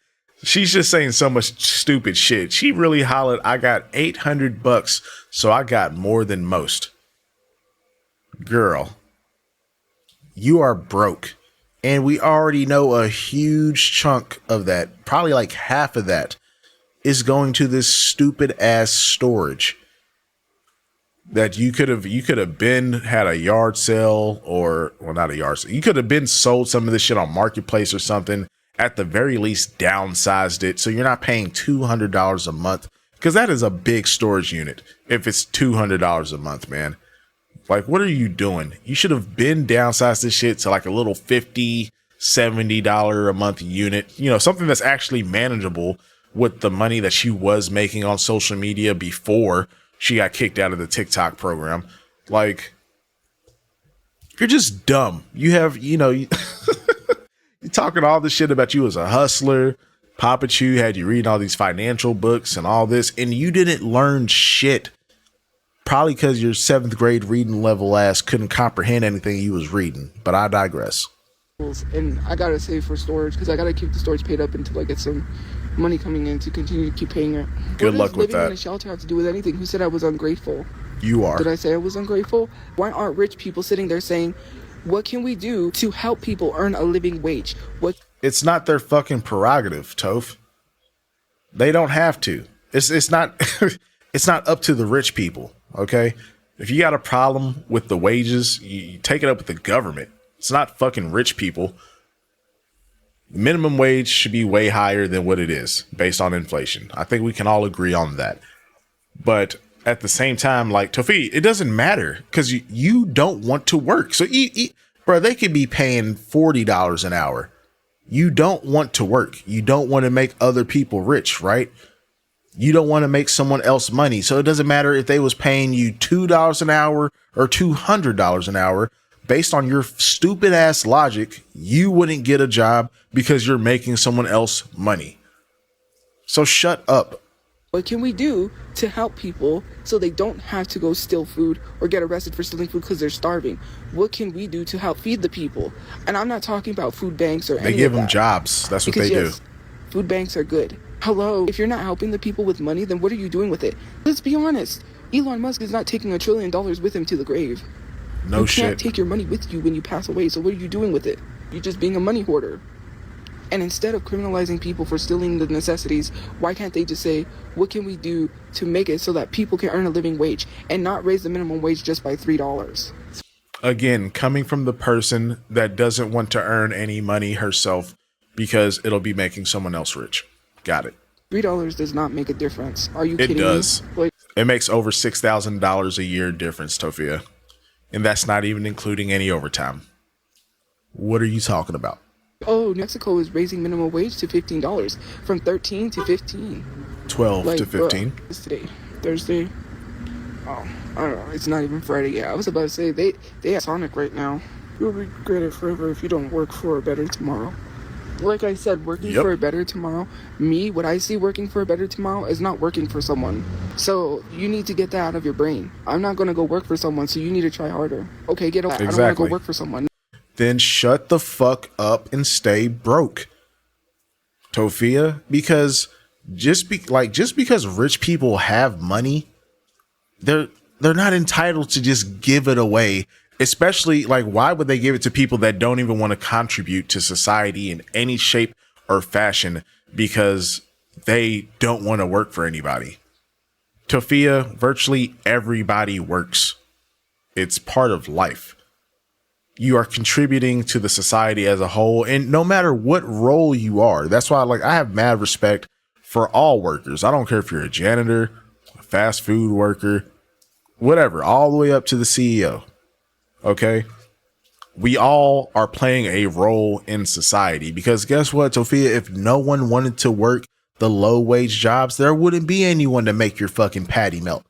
she's just saying so much stupid shit. She really hollered, I got $800, so I got more than most. Girl, you are broke. And we already know a huge chunk of that, probably like half of that, is going to this stupid ass storage. That you could have been had a yard sale, or, well, not a yard sale. You could have been sold some of this shit on Marketplace or something. At the very least, downsized it so you're not paying $200 a month, because that is a big storage unit. If it's $200 a month, man, like, what are you doing? You should have been downsized this shit to like a little $50, $70 a month unit. Something that's actually manageable with the money that she was making on social media before she got kicked out of the TikTok program. Like, you're just dumb. You have, you're talking all this shit about you as a hustler. Tophiachu had you reading all these financial books and all this, and you didn't learn shit. Probably because your 7th grade reading level ass couldn't comprehend anything you was reading. But I digress. And I gotta save for storage because I gotta keep the storage paid up until I get some money coming in to continue to keep paying it. Good luck with that. What does living in a shelter have to do with anything? Who said I was ungrateful? You are. Did I say I was ungrateful? Why aren't rich people sitting there saying, what can we do to help people earn a living wage? It's not their fucking prerogative, Toph. They don't have to. It's not it's not up to the rich people, okay? If you got a problem with the wages, you take it up with the government. It's not fucking rich people. Minimum wage should be way higher than what it is based on inflation. I think we can all agree on that. But at the same time, like, Tophia, it doesn't matter because you don't want to work. So, bro, they could be paying $40 an hour. You don't want to work. You don't want to make other people rich, right? You don't want to make someone else money. So it doesn't matter if they was paying you $2 an hour or $200 an hour. Based on your stupid ass logic, you wouldn't get a job because you're making someone else money. So shut up. What can we do to help people so they don't have to go steal food or get arrested for stealing food because they're starving? What can we do to help feed the people? And I'm not talking about food banks or anything. They give them jobs. That's what they do. Food banks are good. Hello, if you're not helping the people with money, then what are you doing with it? Let's be honest. Elon Musk is not taking $1 trillion with him to the grave. No shit. You can't take your money with you when you pass away, so what are you doing with it? You're just being a money hoarder. And instead of criminalizing people for stealing the necessities, why can't they just say, what can we do to make it so that people can earn a living wage and not raise the minimum wage just by $3? Again, coming from the person that doesn't want to earn any money herself because it'll be making someone else rich. Got it. $3 does not make a difference. Are you kidding me? It does. Like, It makes over $6,000 a year difference, Tophia. And that's not even including any overtime. What are you talking about? Oh, Mexico is raising minimum wage to $15 from 13 to 15. 12 to 15. It's today, Thursday. Oh, I don't know. It's not even Friday yet. I was about to say they have Sonic right now. You'll regret it forever if you don't work for a better tomorrow. Like I said, working for a better tomorrow, what I see working for a better tomorrow is not working for someone. So you need to get that out of your brain. I'm not going to go work for someone, so you need to try harder. Okay, get over that. Exactly. I don't want to go work for someone. Then shut the fuck up and stay broke, Tophia. Because just because rich people have money, they're not entitled to just give it away. Especially, like, why would they give it to people that don't even want to contribute to society in any shape or fashion because they don't want to work for anybody? Tophia, virtually everybody works. It's part of life. You are contributing to the society as a whole, and no matter what role you are. That's why, like, I have mad respect for all workers. I don't care if you're a janitor, a fast food worker, whatever, all the way up to the CEO. Okay, we all are playing a role in society, because guess what, Tophia? If no one wanted to work the low wage jobs, there wouldn't be anyone to make your fucking patty melt.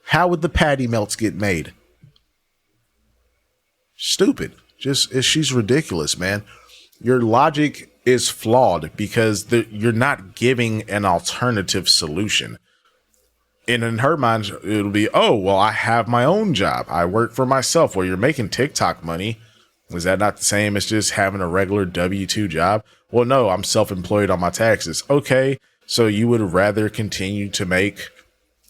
How would the patty melts get made? Stupid. She's ridiculous, man. Your logic is flawed because you're not giving an alternative solution. And in her mind, it'll be, oh, well, I have my own job. I work for myself. Well, you're making TikTok money. Is that not the same as just having a regular W-2 job? Well, no, I'm self-employed on my taxes. Okay, so you would rather continue to make,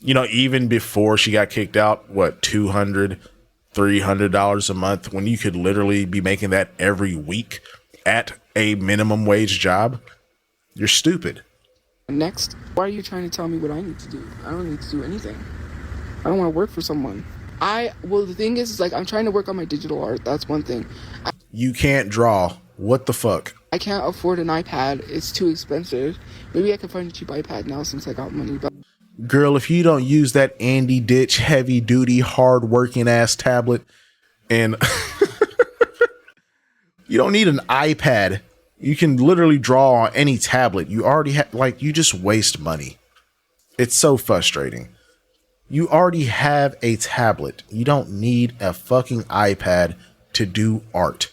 even before she got kicked out, what, $200, $300 a month, when you could literally be making that every week at a minimum wage job? You're stupid. Next, why are you trying to tell me what I need to do? I don't need to do anything. I don't want to work for someone. The thing is like, I'm trying to work on my digital art. That's one thing. You can't draw. What the fuck? I can't afford an iPad. It's too expensive. Maybe I can find a cheap iPad now since I got money. But girl, if you don't use that Andy Ditch heavy duty, hard working ass tablet, and you don't need an iPad. You can literally draw on any tablet. You already have, you just waste money. It's so frustrating. You already have a tablet. You don't need a fucking iPad to do art.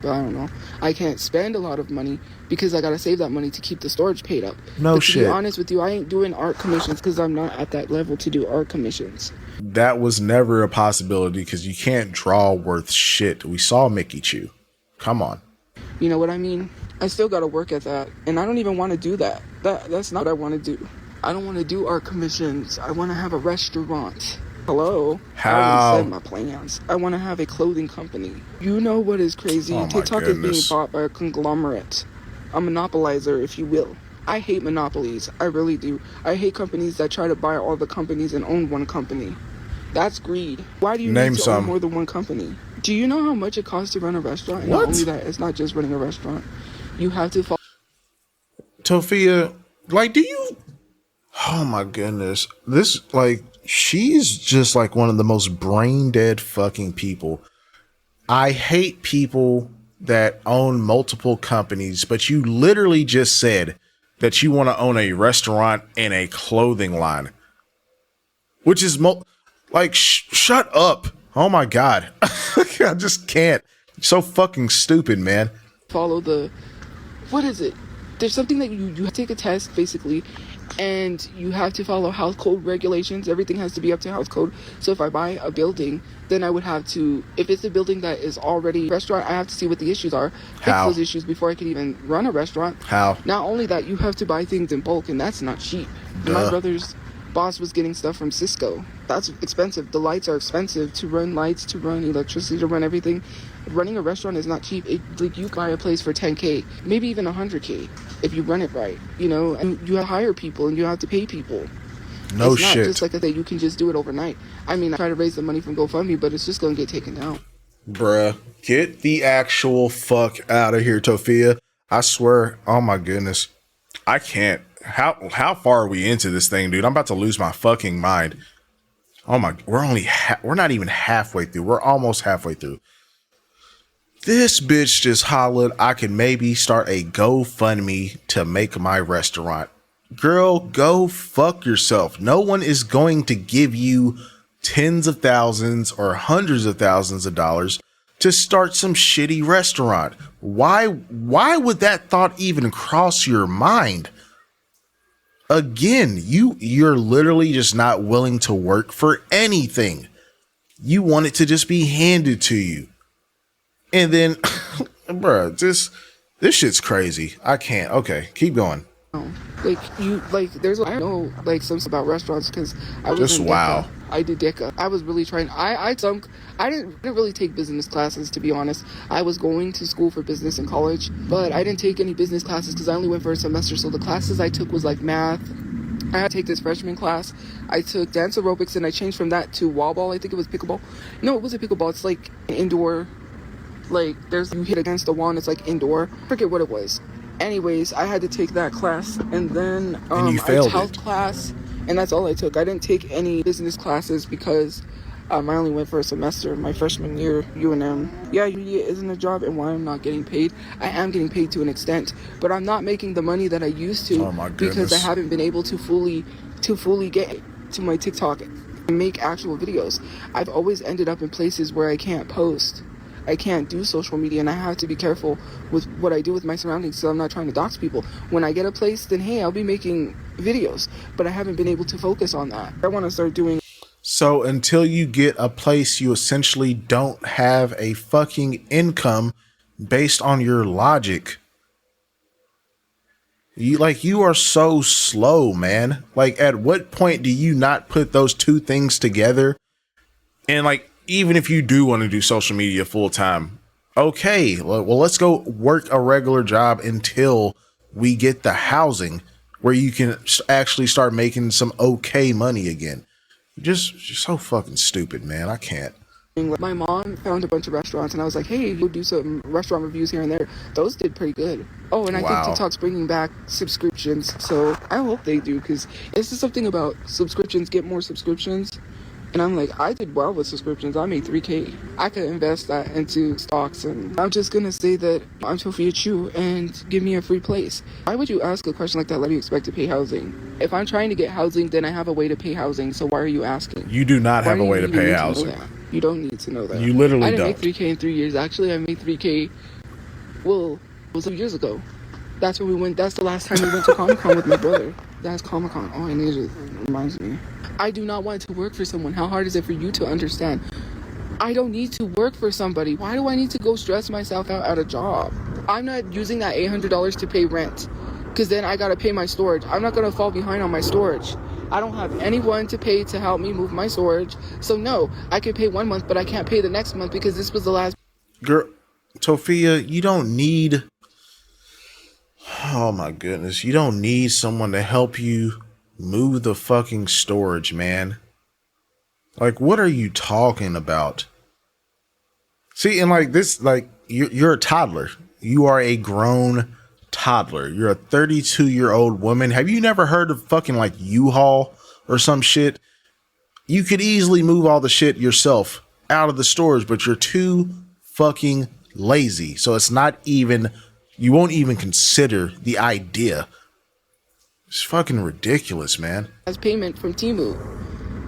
I don't know. I can't spend a lot of money because I gotta save that money to keep the storage paid up. No shit. To be honest with you, I ain't doing art commissions because I'm not at that level to do art commissions. That was never a possibility because you can't draw worth shit. We saw Mickey Chew. Come on. You know what I mean? I still gotta work at that, and I don't even want to do that. That's not what I want to do. I don't want to do art commissions. I want to have a restaurant. Hello? How? I already said my plans. I want to have a clothing company. You know what is crazy? Oh, TikTok is being bought by a conglomerate. A monopolizer, if you will. I hate monopolies. I really do. I hate companies that try to buy all the companies and own one company. That's greed. Why do you need to own more than one company? Do you know how much it costs to run a restaurant? And not only that, it's not just running a restaurant. You have to follow. Tophia, do you... Oh my goodness. She's just one of the most brain dead fucking people. I hate people that own multiple companies, but you literally just said that you want to own a restaurant and a clothing line. Which is shut up. Oh my God. I just can't. So fucking stupid, man. Follow what is it? There's something that you take a test basically, and you have to follow house code regulations. Everything has to be up to house code. So if I buy a building, then I would have to, if it's a building that is already a restaurant, I have to see what the issues are. Fix those issues before I can even run a restaurant. How? Not only that, you have to buy things in bulk, and that's not cheap. My brother's boss was getting stuff from Cisco. That's expensive. The lights are expensive to run lights, to run electricity, to run everything. Running a restaurant is not cheap. You buy a place for $10K, maybe even $100K if you run it right, and you have to hire people and you have to pay people. No it's shit. Not just like I say, you can just do it overnight. I mean, I try to raise the money from GoFundMe, but it's just going to get taken down. Bruh, get the actual fuck out of here, Tophia. I swear, oh my goodness. I can't. how far are we into this thing, dude? I'm about to lose my fucking mind. Oh my, we're not even halfway through. We're almost halfway through. This bitch just hollered I could maybe start a GoFundMe to make my restaurant. Girl, go fuck yourself. No one is going to give you tens of thousands or hundreds of thousands of dollars to start some shitty restaurant. Why would that thought even cross your mind? Again, you're literally just not willing to work for anything. You want it to just be handed to you. And then, bruh, this shit's crazy. I can't. Okay, keep going. There's I know some stuff about restaurants because I was Just in wow. DECA. I did DECA. I was really trying. I didn't really take business classes, to be honest. I was going to school for business in college, but I didn't take any business classes because I only went for a semester. So the classes I took was like math. I had to take this freshman class. I took dance aerobics and I changed from that to wall ball. I think it was pickleball. No, it wasn't pickleball. It's like indoor. Like you hit against the wall and it's like indoor. I forget what it was. Anyways, I had to take that class, and then and you failed I took health class, and that's all I took. I didn't take any business classes because I only went for a semester my freshman year, UNM. Yeah, media isn't a job, and why I'm not getting paid. I am getting paid to an extent, but I'm not making the money that I used to because I haven't been able to fully get to my TikTok and make actual videos. I've always ended up in places where I can't post. I can't do social media, and I have to be careful with what I do with my surroundings so I'm not trying to dox people. When I get a place, then hey, I'll be making videos, but I haven't been able to focus on that. I want to start doing. So until you get a place, you essentially don't have a fucking income based on your logic. You are so slow, man. Like, at what point do you not put those two things together? And even if you do want to do social media full time, okay, well, let's go work a regular job until we get the housing where you can actually start making some okay money again. You're so fucking stupid, man. I can't. My mom found a bunch of restaurants, and I was like, hey, we'll do some restaurant reviews here and there. Those did pretty good. Oh, and I think TikTok's bringing back subscriptions, so I hope they do, because it's just something about subscriptions, get more subscriptions. And I'm like, I did well with subscriptions. I made $3,000. I could invest that into stocks. And I'm just going to say that I'm Tophiachu and give me a free place. Why would you ask a question like that? Let me expect to pay housing. If I'm trying to get housing, then I have a way to pay housing. So why are you asking? You do not have a way to pay housing. You don't need to know that. You literally don't. I didn't make $3,000 in 3 years. Actually, I made $3,000. Well, it was 2 years ago. That's when we went. That's the last time we went to Comic-Con with my brother. That's Comic-Con. Oh, I need it. Reminds me. I do not want to work for someone. How hard is it for you to understand? I don't need to work for somebody. Why do I need to go stress myself out at a job? I'm not using that $800 to pay rent, because then I got to pay my storage. I'm not going to fall behind on my storage. I don't have anyone to pay to help me move my storage. So no, I can pay 1 month, but I can't pay the next month because this was the last. Girl, Tophia, you don't need. Oh my goodness. You don't need someone to help you move the fucking storage, man. Like, what are you talking about? See, and you're a toddler. You are a grown toddler. You're a 32-year-old woman. Have you never heard of fucking U-Haul or some shit? You could easily move all the shit yourself out of the storage, but you're too fucking lazy. So it's not even, you won't even consider the idea. It's fucking ridiculous, man. As payment from Temu.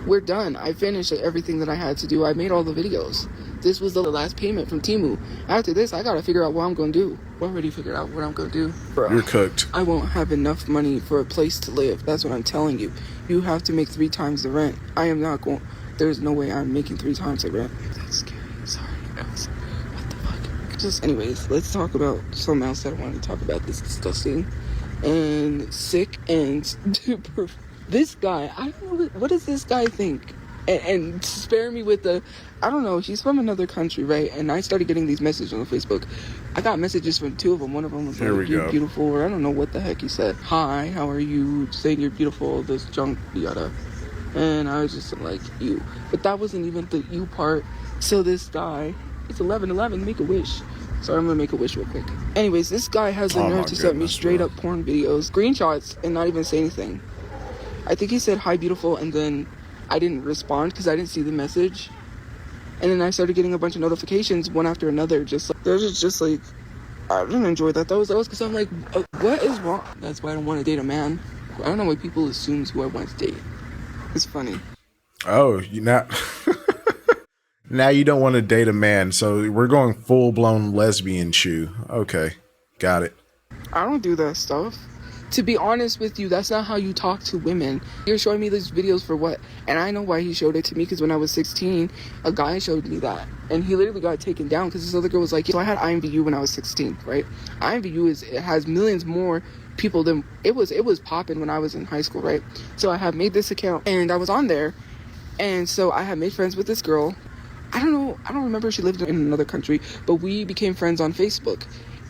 We're done. I finished everything that I had to do. I made all the videos. This was the last payment from Temu. After this, I gotta figure out what I'm gonna do. I already figured out what I'm gonna do. Bro, you're cooked. I won't have enough money for a place to live. That's what I'm telling you. You have to make 3 times the rent. I am not going. There's no way I'm making 3 times the rent. That's scary. Sorry, guys. What the fuck? Just, anyways, let's talk about something else that I wanted to talk about. This disgusting and sick and this guy, I don't know, what does this guy think? And spare me with the, I don't know, he's from another country, right? And I started getting these messages on Facebook. I got messages from 2 of them. One of them was like, you're beautiful, or I don't know what the heck he said. Hi, how are you? Saying you're beautiful, this junk, yada. And I was just like, you. But that wasn't even the you part. So this guy, it's 11/11, make a wish. Sorry, I'm gonna make a wish real quick. Anyways, this guy has the nerve to send me straight up porn videos, screenshots, and not even say anything. I think he said hi beautiful, and then I didn't respond because I didn't see the message. And then I started getting a bunch of notifications one after another. Just like, there's just like, I didn't enjoy that. That was because I'm like, what is wrong? That's why I don't want to date a man. I don't know why people assume who I want to date. It's funny. Oh, you not. Now you don't want to date a man, so we're going full-blown lesbian chew. Okay, got it. I don't do that stuff. To be honest with you, that's not how you talk to women. You're showing me these videos for what? And I know why he showed it to me, because when I was 16, a guy showed me that. And he literally got taken down because this other girl was like, so I had IMVU when I was 16, right? IMVU it has millions more people than, it was popping when I was in high school, right? So I have made this account, and I was on there. And so I had made friends with this girl. I don't remember if she lived in another country, but we became friends on Facebook.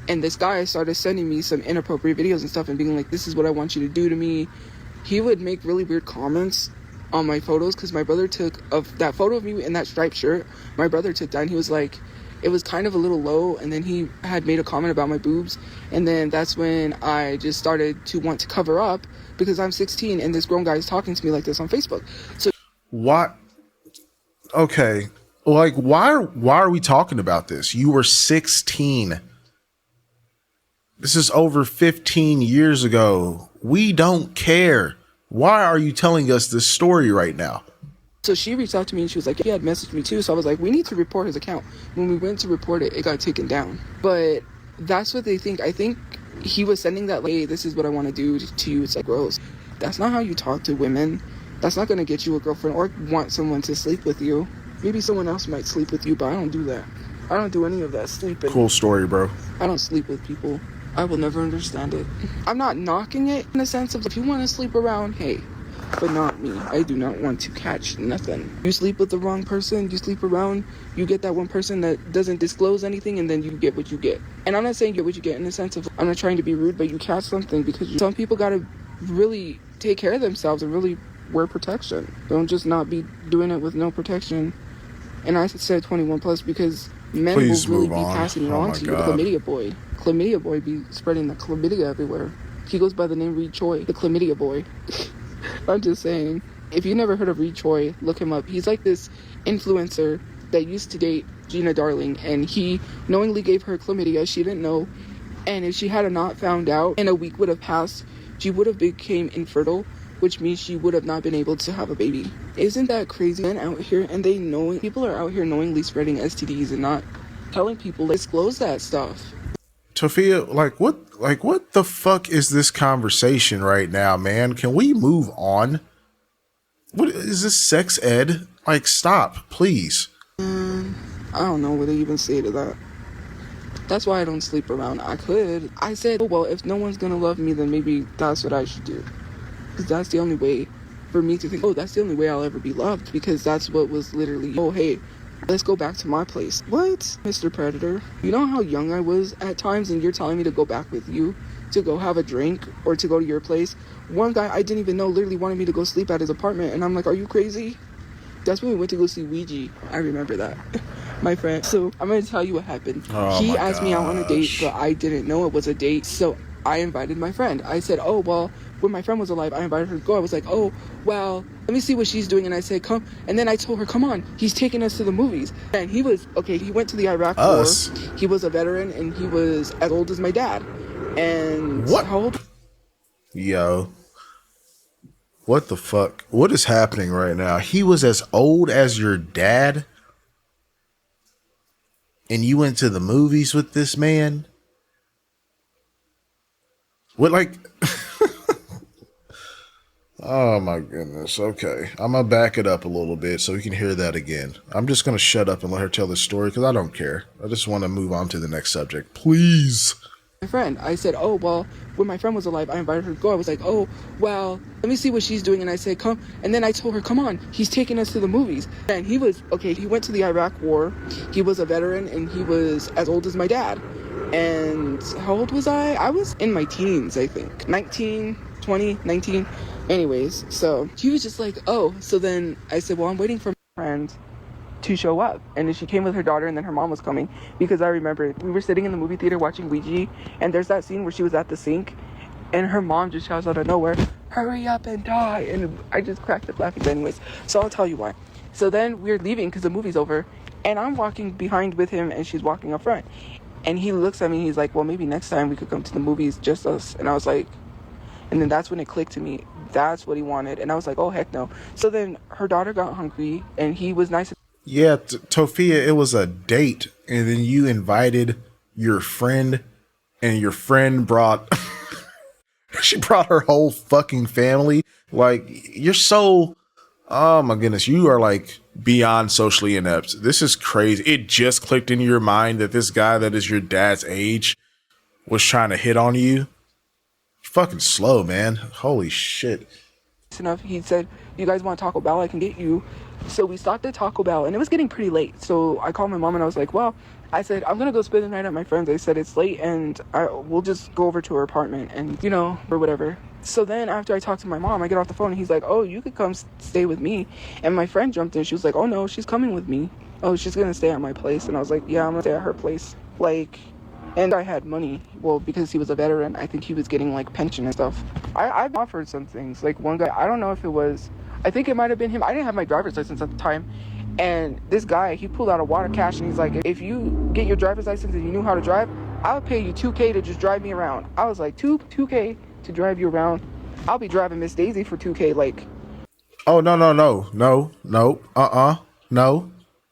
And this guy started sending me some inappropriate videos and stuff and being like, this is what I want you to do to me. He would make really weird comments on my photos because my brother took that photo of me in that striped shirt. My brother took that and he was like, it was kind of a little low. And then he had made a comment about my boobs. And then that's when I just started to want to cover up because I'm 16 and this grown guy is talking to me like this on Facebook. So what? Okay. Like, why are we talking about this? You were 16. This is over 15 years ago. We don't care. Why are you telling us this story right now? So she reached out to me and she was like, he had messaged me too. So I was like, we need to report his account. When we went to report it, it got taken down. But that's what they think. I think he was sending that like, hey, this is what I want to do to you. It's like, gross. That's not how you talk to women. That's not going to get you a girlfriend or want someone to sleep with you. Maybe someone else might sleep with you, but I don't do that. I don't do any of that sleeping. Cool story, bro. I don't sleep with people. I will never understand it. I'm not knocking it in the sense of if you want to sleep around, hey, but not me. I do not want to catch nothing. You sleep with the wrong person, you sleep around, you get that one person that doesn't disclose anything, and then you get what you get. And I'm not saying get what you get in the sense of I'm not trying to be rude, but you catch something because some people got to really take care of themselves and really wear protection. Don't just not be doing it with no protection. And I said 21 plus because men Please will really move be on. passing it on to you. The chlamydia boy. Chlamydia boy be spreading the chlamydia everywhere. He goes by the name Reed Choi, the chlamydia boy. I'm just saying. If you never heard of Reed Choi, look him up. He's like this influencer that used to date Gina Darling, and he knowingly gave her chlamydia. She didn't know. And if she had not found out, and a week would have passed, she would have became infertile, which means she would have not been able to have a baby. Isn't that crazy? Men out here, and people are out here knowingly spreading STDs and not telling people to disclose that stuff. Tophia, what the fuck is this conversation right now, man? Can we move on? What is this, sex ed? Like, stop, please. I don't know what to even say to that. That's why I don't sleep around. I could. I said, oh, well, if no one's gonna love me, then maybe that's what I should do. Because that's the only way for me to think, oh, that's the only way I'll ever be loved. Because that's what was literally, oh, hey, let's go back to my place. What? Mr. Predator? You know how young I was at times and you're telling me to go back with you to go have a drink or to go to your place? One guy I didn't even know literally wanted me to go sleep at his apartment. And I'm like, are you crazy? That's when we went to go see Ouija. I remember that. My friend. So I'm going to tell you what happened. He asked me out on a date, but I didn't know it was a date. So I invited my friend. I said, oh, well, when my friend was alive, I invited her to go. I was like, oh, well, let me see what she's doing. And I said, come. And then I told her, come on. He's taking us to the movies. And he was, okay, he went to the Iraq War. He was a veteran, and he was as old as my dad. And what? How old? Yo. What the fuck? What is happening right now? He was as old as your dad? And you went to the movies with this man? What, like... Oh my goodness. Okay. I'm going to back it up a little bit so we can hear that again. I'm just going to shut up and let her tell the story because I don't care. I just want to move on to the next subject. Please. My friend. I said, oh, well, when my friend was alive, I invited her to go. I was like, oh, well, let me see what she's doing. And I said, come. And then I told her, come on. He's taking us to the movies. And he was, okay, he went to the Iraq War. He was a veteran, and he was as old as my dad. And how old was I? I was in my teens, I think. 19, 20, 19. Anyways, so he was just like, oh. So then I said, well, I'm waiting for my friend. to show up. And then she came with her daughter, and then her mom was coming, because I remember we were sitting in the movie theater watching Ouija, and there's that scene where she was at the sink and her mom just shouts out of nowhere, "Hurry up and die." And I just cracked up laughing. But anyways, so I'll tell you why. So then we're leaving because the movie's over, and I'm walking behind with him and she's walking up front, and he looks at me, he's like, "Well, maybe next time we could come to the movies, just us." And I was like, and then that's when it clicked to me, that's what he wanted. And I was like, oh heck no. So then her daughter got hungry and he was nice. Yeah, Tophia, it was a date, and then you invited your friend, and your friend brought she brought her whole fucking family. Like, you're so, oh my goodness, you are like beyond socially inept. This is crazy. It just clicked into your mind that this guy that is your dad's age was trying to hit on you. Fucking slow, man. Holy shit. Enough, he said, "You guys want Taco Bell? I can get you." So we stopped at Taco Bell, and it was getting pretty late. So I called my mom and I was like, well, I said, I'm gonna go spend the night at my friend's. I said, it's late and we'll just go over to her apartment and, you know, or whatever. So then after I talked to my mom, I get off the phone and he's like, oh, you could come stay with me. And my friend jumped in. She was like, oh no, she's coming with me. Oh, she's gonna stay at my place. And I was like, yeah, I'm gonna stay at her place. Like, and I had money. Well, because he was a veteran, I think he was getting like pension and stuff. I've offered some things. Like one guy, I don't know if it was, I think it might have been him. I didn't have my driver's license at the time. And this guy, he pulled out a wad of cash and he's like, if you get your driver's license and you knew how to drive, I'll pay you $2K to just drive me around. I was like, $2K to drive you around? I'll be driving Miss Daisy for $2K, like. Oh, no. No.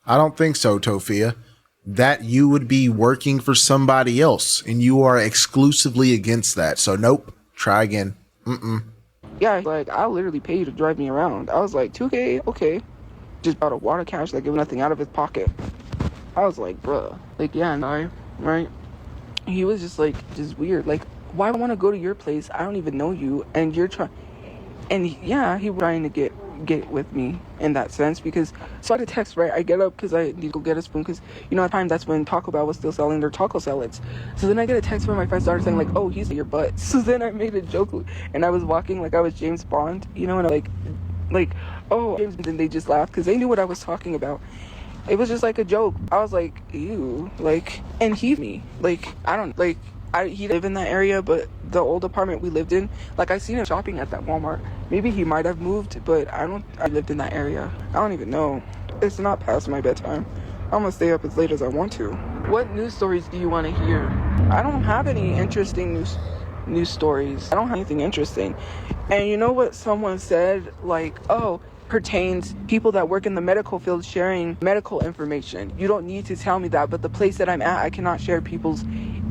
I don't think so, Tophia. That you would be working for somebody else and you are exclusively against that. So nope. Try again. Yeah, like, I'll literally pay you to drive me around. I was like, $2K, okay. Just bought a wad of cash, like, giving nothing out of his pocket. I was like, bruh. Like, yeah, and I, right? He was just, like, just weird. Like, why want to go to your place? I don't even know you. And you're trying... And, yeah, he was trying to get with me in that sense, because... So I had a text, right? I get up because I need to go get a spoon, because, you know, at the time, that's when Taco Bell was still selling their taco salads. So then I get a text from my friend's daughter saying, like, oh, he's at your butt. So then I made a joke, and I was walking like I was James Bond, you know, and I'm like, oh, James, and then they just laughed because they knew what I was talking about. It was just like a joke. I was like, ew, like, and he he lived in that area, but the old apartment we lived in, like, I seen him shopping at that Walmart. Maybe he might have moved, but I lived in that area. I don't even know. It's not past my bedtime. I'm gonna stay up as late as I want to. What news stories do you want to hear? I don't have any interesting news stories. I don't have anything interesting. And you know what someone said? Like, oh, pertains people that work in the medical field sharing medical information. You don't need to tell me that, but the place that I'm at, I cannot share people's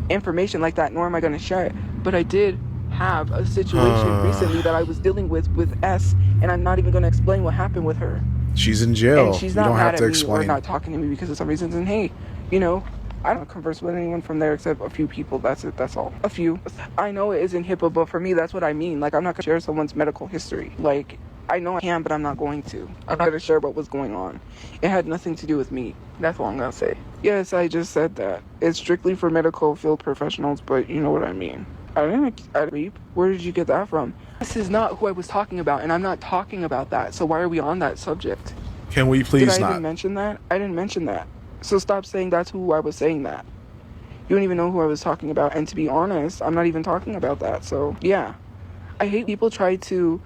information like that, nor am I going to share it. But I did have a situation recently that I was dealing with S, and I'm not even going to explain what happened with her. She's in jail. And she's not don't mad have at to me explain. or not talking to me because of some reasons. And hey, you know, I don't converse with anyone from there except a few people. That's it. That's all. A few. I know it isn't HIPAA, but for me, that's what I mean. Like, I'm not going to share someone's medical history. Like, I know I can, but I'm not going to. I'm not going to share what was going on. It had nothing to do with me. That's all I'm going to say. Yes, I just said that. It's strictly for medical field professionals, but you know what I mean. Where did you get that from? This is not who I was talking about, and I'm not talking about that. So why are we on that subject? Can we please not? Did I even mention that? I didn't mention that. So stop saying that's who I was saying that. You don't even know who I was talking about. And to be honest, I'm not even talking about that. So, yeah. I hate people try to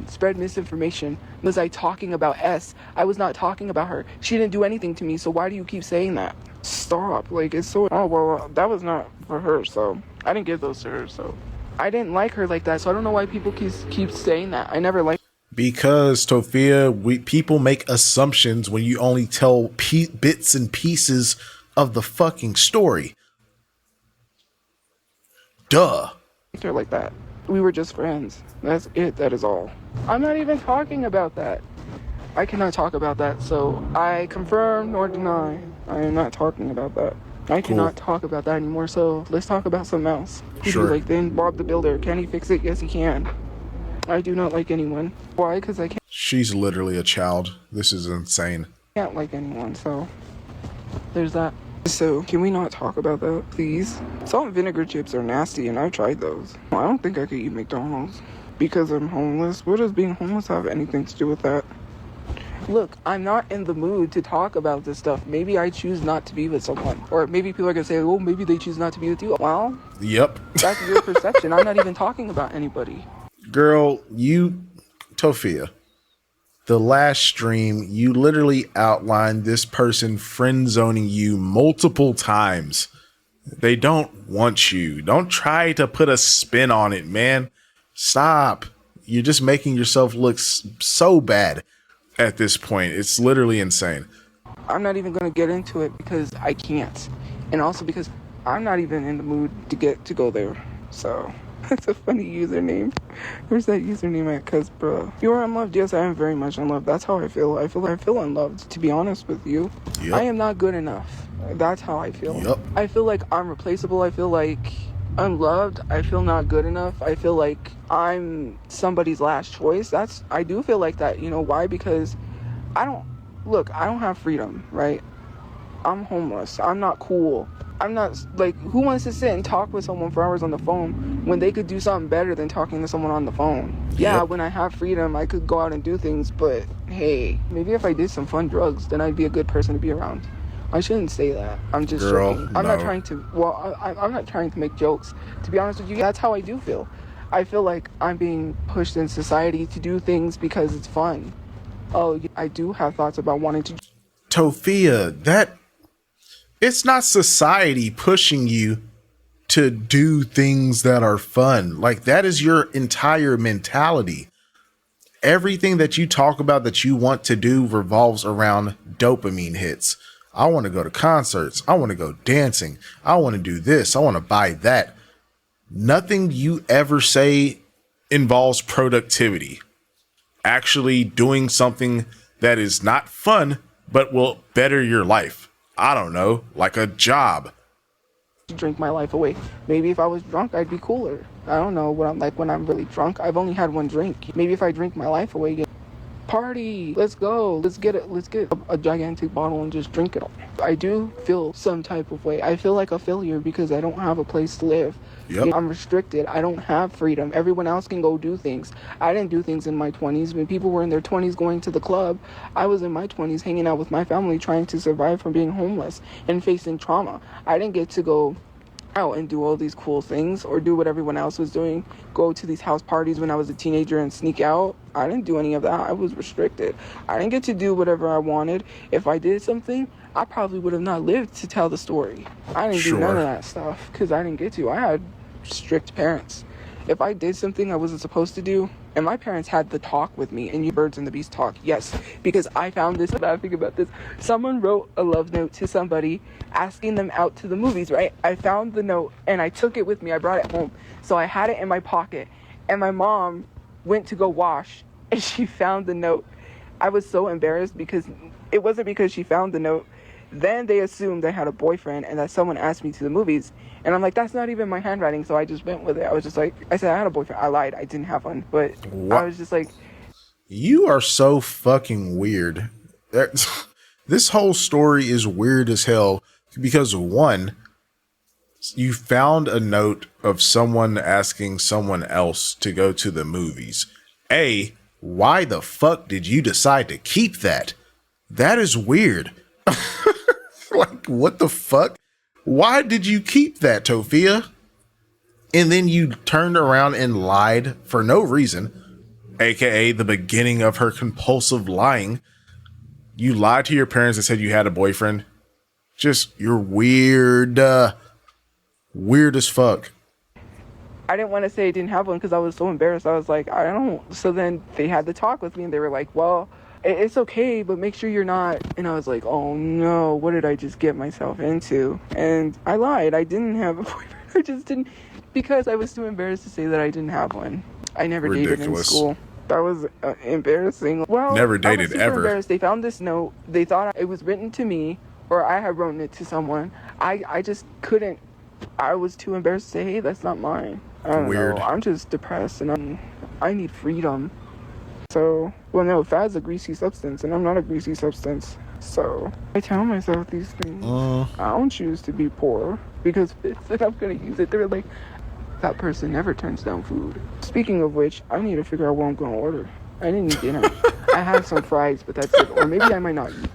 spread misinformation. Was I talking about S? I was not talking about her. She didn't do anything to me, so why do you keep saying that? Stop. Like, it's so... Oh, well, that was not for her, so... I didn't give those to her, so... I didn't like her like that, so I don't know why people keep saying that. I never liked... Because, Tophia, people make assumptions when you only tell bits and pieces of the fucking story. Duh. her like that. We were just friends. That's it. That is all. I'm not even talking about that. I cannot talk about that, so I confirm nor deny. I am not talking about that. I cannot talk about that anymore, so let's talk about something else. Sure. Like then Bob the Builder. Can he fix it? Yes, he can. I do not like anyone. Why? Because I can't. She's literally a child. This is insane. Can't like anyone, so there's that. So, can we not talk about that, please? Salt and vinegar chips are nasty, and I've tried those. I don't think I could eat McDonald's because I'm homeless. What does being homeless have anything to do with that? Look, I'm not in the mood to talk about this stuff. Maybe I choose not to be with someone. Or maybe people are going to say, oh, maybe they choose not to be with you. Well, Yep. that's your perception. I'm not even talking about anybody. Girl, Tophia, the last stream, you literally outlined this person friend zoning you multiple times. They don't want you. Don't try to put a spin on it, man. Stop. You're just making yourself look so bad at this point. It's literally insane. I'm not even going to get into it because I can't. And also because I'm not even in the mood to go there. So, it's a funny username. Where's that username at? Cause, bro, you are unloved. Yes, I am very much unloved. That's how I feel. I feel unloved, to be honest with you. Yep. I am not good enough. That's how I feel. Yep. I feel like I'm replaceable. I feel like unloved. I feel not good enough. I feel like I'm somebody's last choice. I do feel like that. You know why? Because I don't have freedom, right? I'm homeless. I'm not cool. I'm not, like, who wants to sit and talk with someone for hours on the phone when they could do something better than talking to someone on the phone? Yeah, when I have freedom, I could go out and do things, but hey, maybe if I did some fun drugs, then I'd be a good person to be around. I shouldn't say that. I'm just joking. I'm not trying to, I'm not trying to make jokes. To be honest with you, that's how I do feel. I feel like I'm being pushed in society to do things because it's fun. Oh, I do have thoughts about wanting to. Tophia, it's not society pushing you to do things that are fun. Like, that is your entire mentality. Everything that you talk about that you want to do revolves around dopamine hits. I want to go to concerts. I want to go dancing. I want to do this. I want to buy that. Nothing you ever say involves productivity. Actually doing something that is not fun, but will better your life. I don't know, like a job. Drink my life away. Maybe if I was drunk, I'd be cooler. I don't know what I'm like when I'm really drunk. I've only had one drink. Maybe if I drink my life away, party, let's go, let's get a gigantic bottle and just drink it all. I do feel some type of way. I feel like a failure because I don't have a place to live. Yep. I'm restricted. I don't have freedom. Everyone else can go do things. I didn't do things in my 20s. When people were in their 20s going to the club, I was in my 20s hanging out with my family trying to survive from being homeless and facing trauma. I didn't get to go out and do all these cool things or do what everyone else was doing, go to these house parties when I was a teenager and sneak out. I didn't do any of that. I was restricted. I didn't get to do whatever I wanted. If I did something, I probably would have not lived to tell the story. I didn't do none of that stuff because I didn't get to. I had strict parents. If I did something I wasn't supposed to do, and my parents had the talk with me, and you birds and the beast talk, yes, because I found this, laughing about this. Someone wrote a love note to somebody asking them out to the movies, right? I found the note, and I took it with me. I brought it home. So I had it in my pocket, and my mom went to go wash, and she found the note. I was so embarrassed because it wasn't because she found the note. Then they assumed I had a boyfriend and that someone asked me to the movies. And I'm like, that's not even my handwriting. So I just went with it. I was just like, I said I had a boyfriend. I lied. I didn't have one. But what? I was just like, you are so fucking weird. This whole story is weird as hell because, one, you found a note of someone asking someone else to go to the movies. Why the fuck did you decide to keep that? That is weird. Like, what the fuck? Why did you keep that, Tophia? And then you turned around and lied for no reason, aka the beginning of her compulsive lying. You lied to your parents and said you had a boyfriend. You're weird. Weird as fuck. I didn't want to say I didn't have one because I was so embarrassed. I was like, I don't. So then they had the talk with me and they were like, well, it's okay, but make sure you're not. And I was like, oh no, what did I just get myself into? And I lied. I didn't have a boyfriend. I just didn't, because I was too embarrassed to say that I didn't have one. I never dated in school. That was embarrassing. Well, never dated I was super ever. Embarrassed. They found this note. They thought it was written to me, or I had written it to someone. I just couldn't. I was too embarrassed to say, hey, that's not mine. I don't know. I'm just depressed and I need freedom. So, well, no, fad's a greasy substance, and I'm not a greasy substance. So, I tell myself these things. I don't choose to be poor, because if I'm going to use it, they're like, that person never turns down food. Speaking of which, I need to figure out what I'm going to order. I didn't eat dinner. I had some fries, but that's it. Or maybe I might not eat.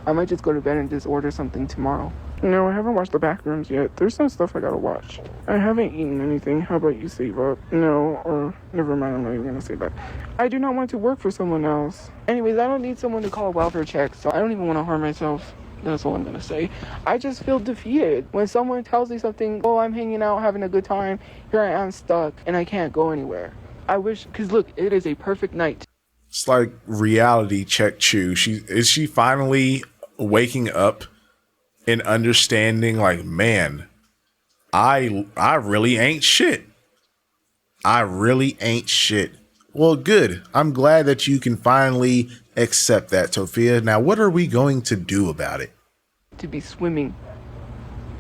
I might just go to bed and just order something tomorrow. No, I haven't watched the Backrooms yet. There's some stuff I gotta watch. I haven't eaten anything. How about you save up? No, or never mind, I'm not even gonna say that. I do not want to work for someone else. Anyways, I don't need someone to call a welfare check, so I don't even want to harm myself. That's all I'm gonna say. I just feel defeated when someone tells me something, oh, I'm hanging out, having a good time. Here I am stuck, and I can't go anywhere. I wish, because look, it is a perfect night. It's like reality check Chu. Is she finally waking up and understanding like, man, I really ain't shit. I really ain't shit. Well, good. I'm glad that you can finally accept that, Tophia. Now, what are we going to do about it? To be swimming.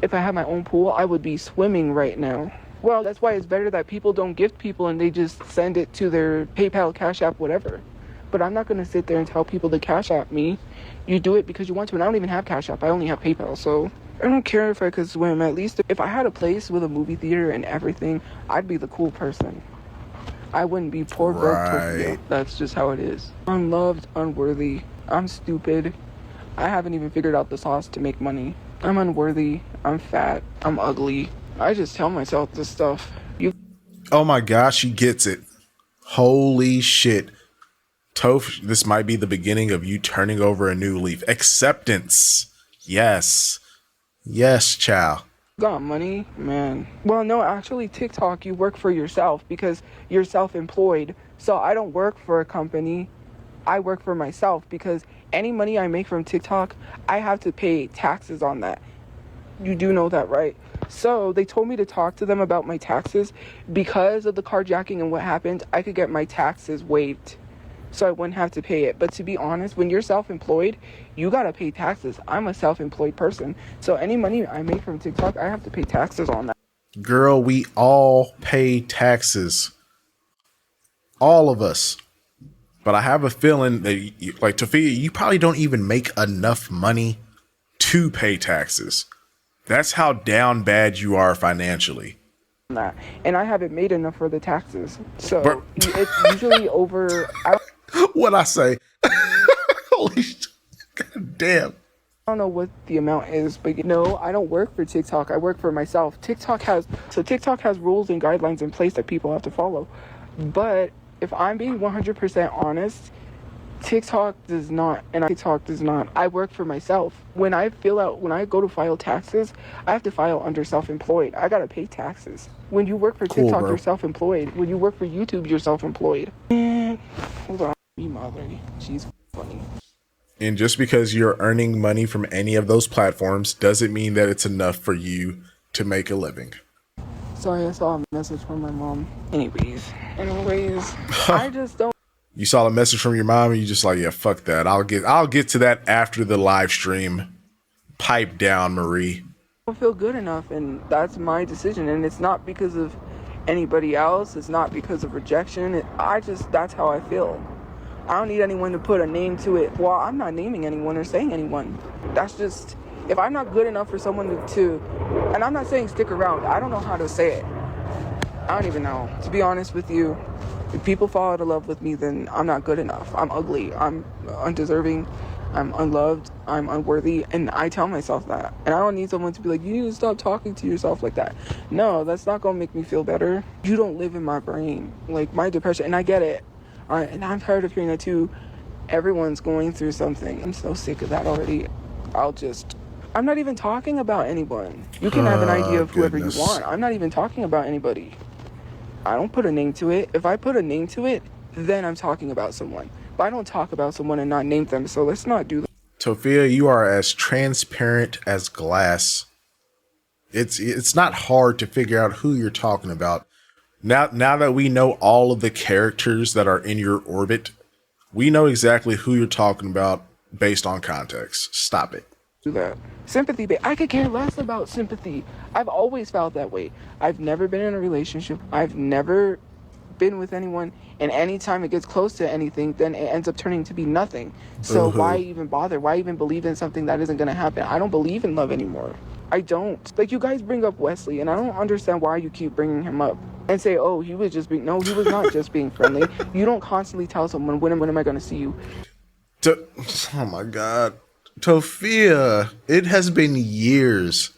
If I had my own pool, I would be swimming right now. Well, that's why it's better that people don't gift people and they just send it to their PayPal, Cash App, whatever. But I'm not going to sit there and tell people to Cash App me. You do it because you want to, and I don't even have Cash App. I only have PayPal, so I don't care if I could swim. At least if I had a place with a movie theater and everything, I'd be the cool person. I wouldn't be poor broke Tophia. That's just how it is. Unloved, unworthy. I'm stupid. I haven't even figured out the sauce to make money. I'm unworthy. I'm fat. I'm ugly. I just tell myself this stuff. Oh my gosh, she gets it. Holy shit. Toph, this might be the beginning of you turning over a new leaf. Acceptance. Yes. Yes, child. Got money, man. Well, no, actually, TikTok, you work for yourself because you're self-employed. So I don't work for a company. I work for myself because any money I make from TikTok, I have to pay taxes on that. You do know that, right? So they told me to talk to them about my taxes because of the carjacking and what happened. I could get my taxes waived, so I wouldn't have to pay it. But to be honest, when you're self-employed, you gotta pay taxes. I'm a self-employed person, so any money I make from TikTok, I have to pay taxes on that. Girl, we all pay taxes. All of us. But I have a feeling that, like Tophia, you probably don't even make enough money to pay taxes. That's how down bad you are financially. And I haven't made enough for the taxes, so it's usually over. What I say? Holy shit. God damn. I don't know what the amount is, but no, I don't work for TikTok. I work for myself. TikTok has rules and guidelines in place that people have to follow. But if I'm being 100% honest, TikTok does not. I work for myself. When I go to file taxes, I have to file under self-employed. I gotta pay taxes. When you work for TikTok, you're self-employed. When you work for YouTube, you're self-employed. Hold on. Me mother. She's funny. And just because you're earning money from any of those platforms doesn't mean that it's enough for you to make a living. Sorry, I saw a message from my mom. Anyways, I just don't. You saw a message from your mom and you just like, yeah, fuck that. I'll get to that after the live stream. Pipe down, Marie. I don't feel good enough, and that's my decision. And it's not because of anybody else. It's not because of rejection. That's how I feel. I don't need anyone to put a name to it. Well, I'm not naming anyone or saying anyone. That's just, if I'm not good enough for someone to, and I'm not saying stick around. I don't know how to say it. I don't even know. To be honest with you, if people fall out of love with me, then I'm not good enough. I'm ugly. I'm undeserving. I'm unloved. I'm unworthy. And I tell myself that. And I don't need someone to be like, you need to stop talking to yourself like that. No, that's not going to make me feel better. You don't live in my brain. Like, my depression, and I get it. All right, and I'm tired of hearing that too. Everyone's going through something. I'm so sick of that already. I'm not even talking about anyone. You can have an idea of whoever you want. I'm not even talking about anybody. I don't put a name to it. If I put a name to it, then I'm talking about someone. But I don't talk about someone and not name them, so let's not do that. Tophia, you are as transparent as glass. It's not hard to figure out who you're talking about. Now that we know all of the characters that are in your orbit, we know exactly who you're talking about based on context. Stop it. Do that. Sympathy, babe. I could care less about sympathy. I've always felt that way. I've never been in a relationship. I've never been with anyone, and anytime it gets close to anything, then it ends up turning to be nothing. So why even bother? Why even believe in something that isn't going to happen? I don't believe in love anymore. I don't. Like, you guys bring up Wesley, and I don't understand why you keep bringing him up. and say, oh, he was just being, no, he was not just being friendly. You don't constantly tell someone, when am I going to see you? Oh my God. Tophia, it has been years.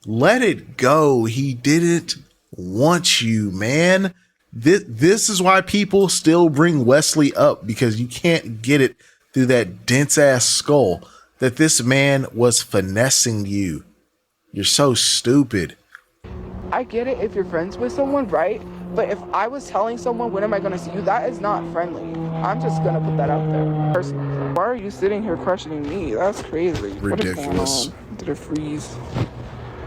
Let it go. He didn't want you, man. This is why people still bring Wesley up, because you can't get it through that dense ass skull that this man was finessing you. You're so stupid. I get it if you're friends with someone, right? But if I was telling someone, when am I going to see you, that is not friendly. I'm just going to put that out there personally. Why are you sitting here questioning me? That's crazy. Ridiculous. What is going on? Did it freeze?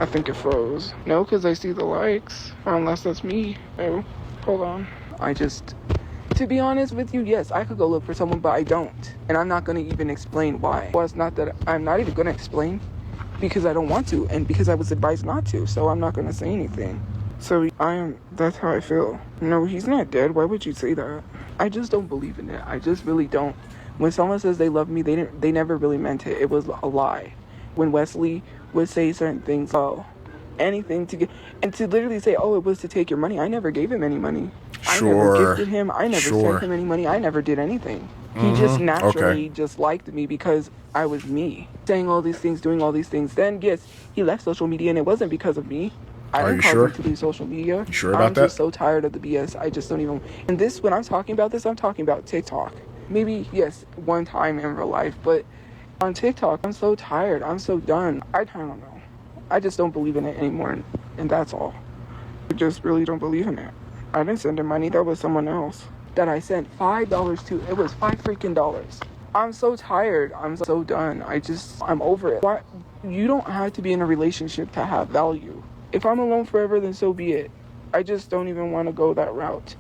I think it froze. No, because I see the likes. Or unless that's me. Oh, hold on. To be honest with you, yes, I could go look for someone, but I don't. And I'm not going to even explain why. Well, it's not that I'm not even going to explain, because I don't want to, and because I was advised not to, so I'm not going to say anything. So that's how I feel. No, he's not dead. Why would you say that? I just don't believe in it. I just really don't. When someone says they love me, they never really meant it. It was a lie. When Wesley would say certain things, oh, anything to get, and to literally say, oh, it was to take your money. I never gave him any money. Sure. I never gifted him. I never sent him any money. I never did anything. He just naturally just liked me because I was me. Saying all these things, doing all these things. Then, yes, he left social media, and it wasn't because of me. I didn't cause him to leave social media. You sure about I'm that? just so tired of the BS. I just don't even. And this, when I'm talking about this, I'm talking about TikTok. Maybe, yes, one time in real life, but on TikTok, I'm so tired. I'm so done. I don't know. I just don't believe in it anymore, and that's all. I just really don't believe in it. I didn't send him money. That was someone else that I sent $5 to. It was $5 freaking. I'm so tired. I'm so done. I'm over it. Why? You don't have to be in a relationship to have value. If I'm alone forever, then so be it. I just don't even want to go that route.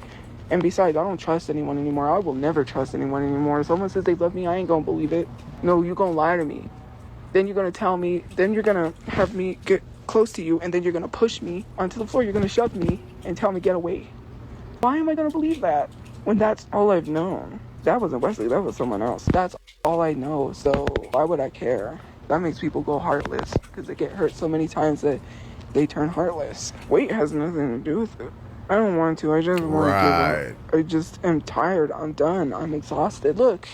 And besides, I don't trust anyone anymore. I will never trust anyone anymore. If someone says they love me, I ain't gonna believe it. No, you're gonna lie to me. Then you're gonna tell me, then you're gonna have me get close to you, and then you're gonna push me onto the floor. You're gonna shove me and tell me, get away. Why am I gonna believe that when that's all I've known? That wasn't Wesley, that was someone else. That's all I know, so why would I care? That makes people go heartless, because they get hurt so many times that they turn heartless. Weight has nothing to do with it. I don't want to. I just want to give up. I just am tired. I'm done. I'm exhausted. Look.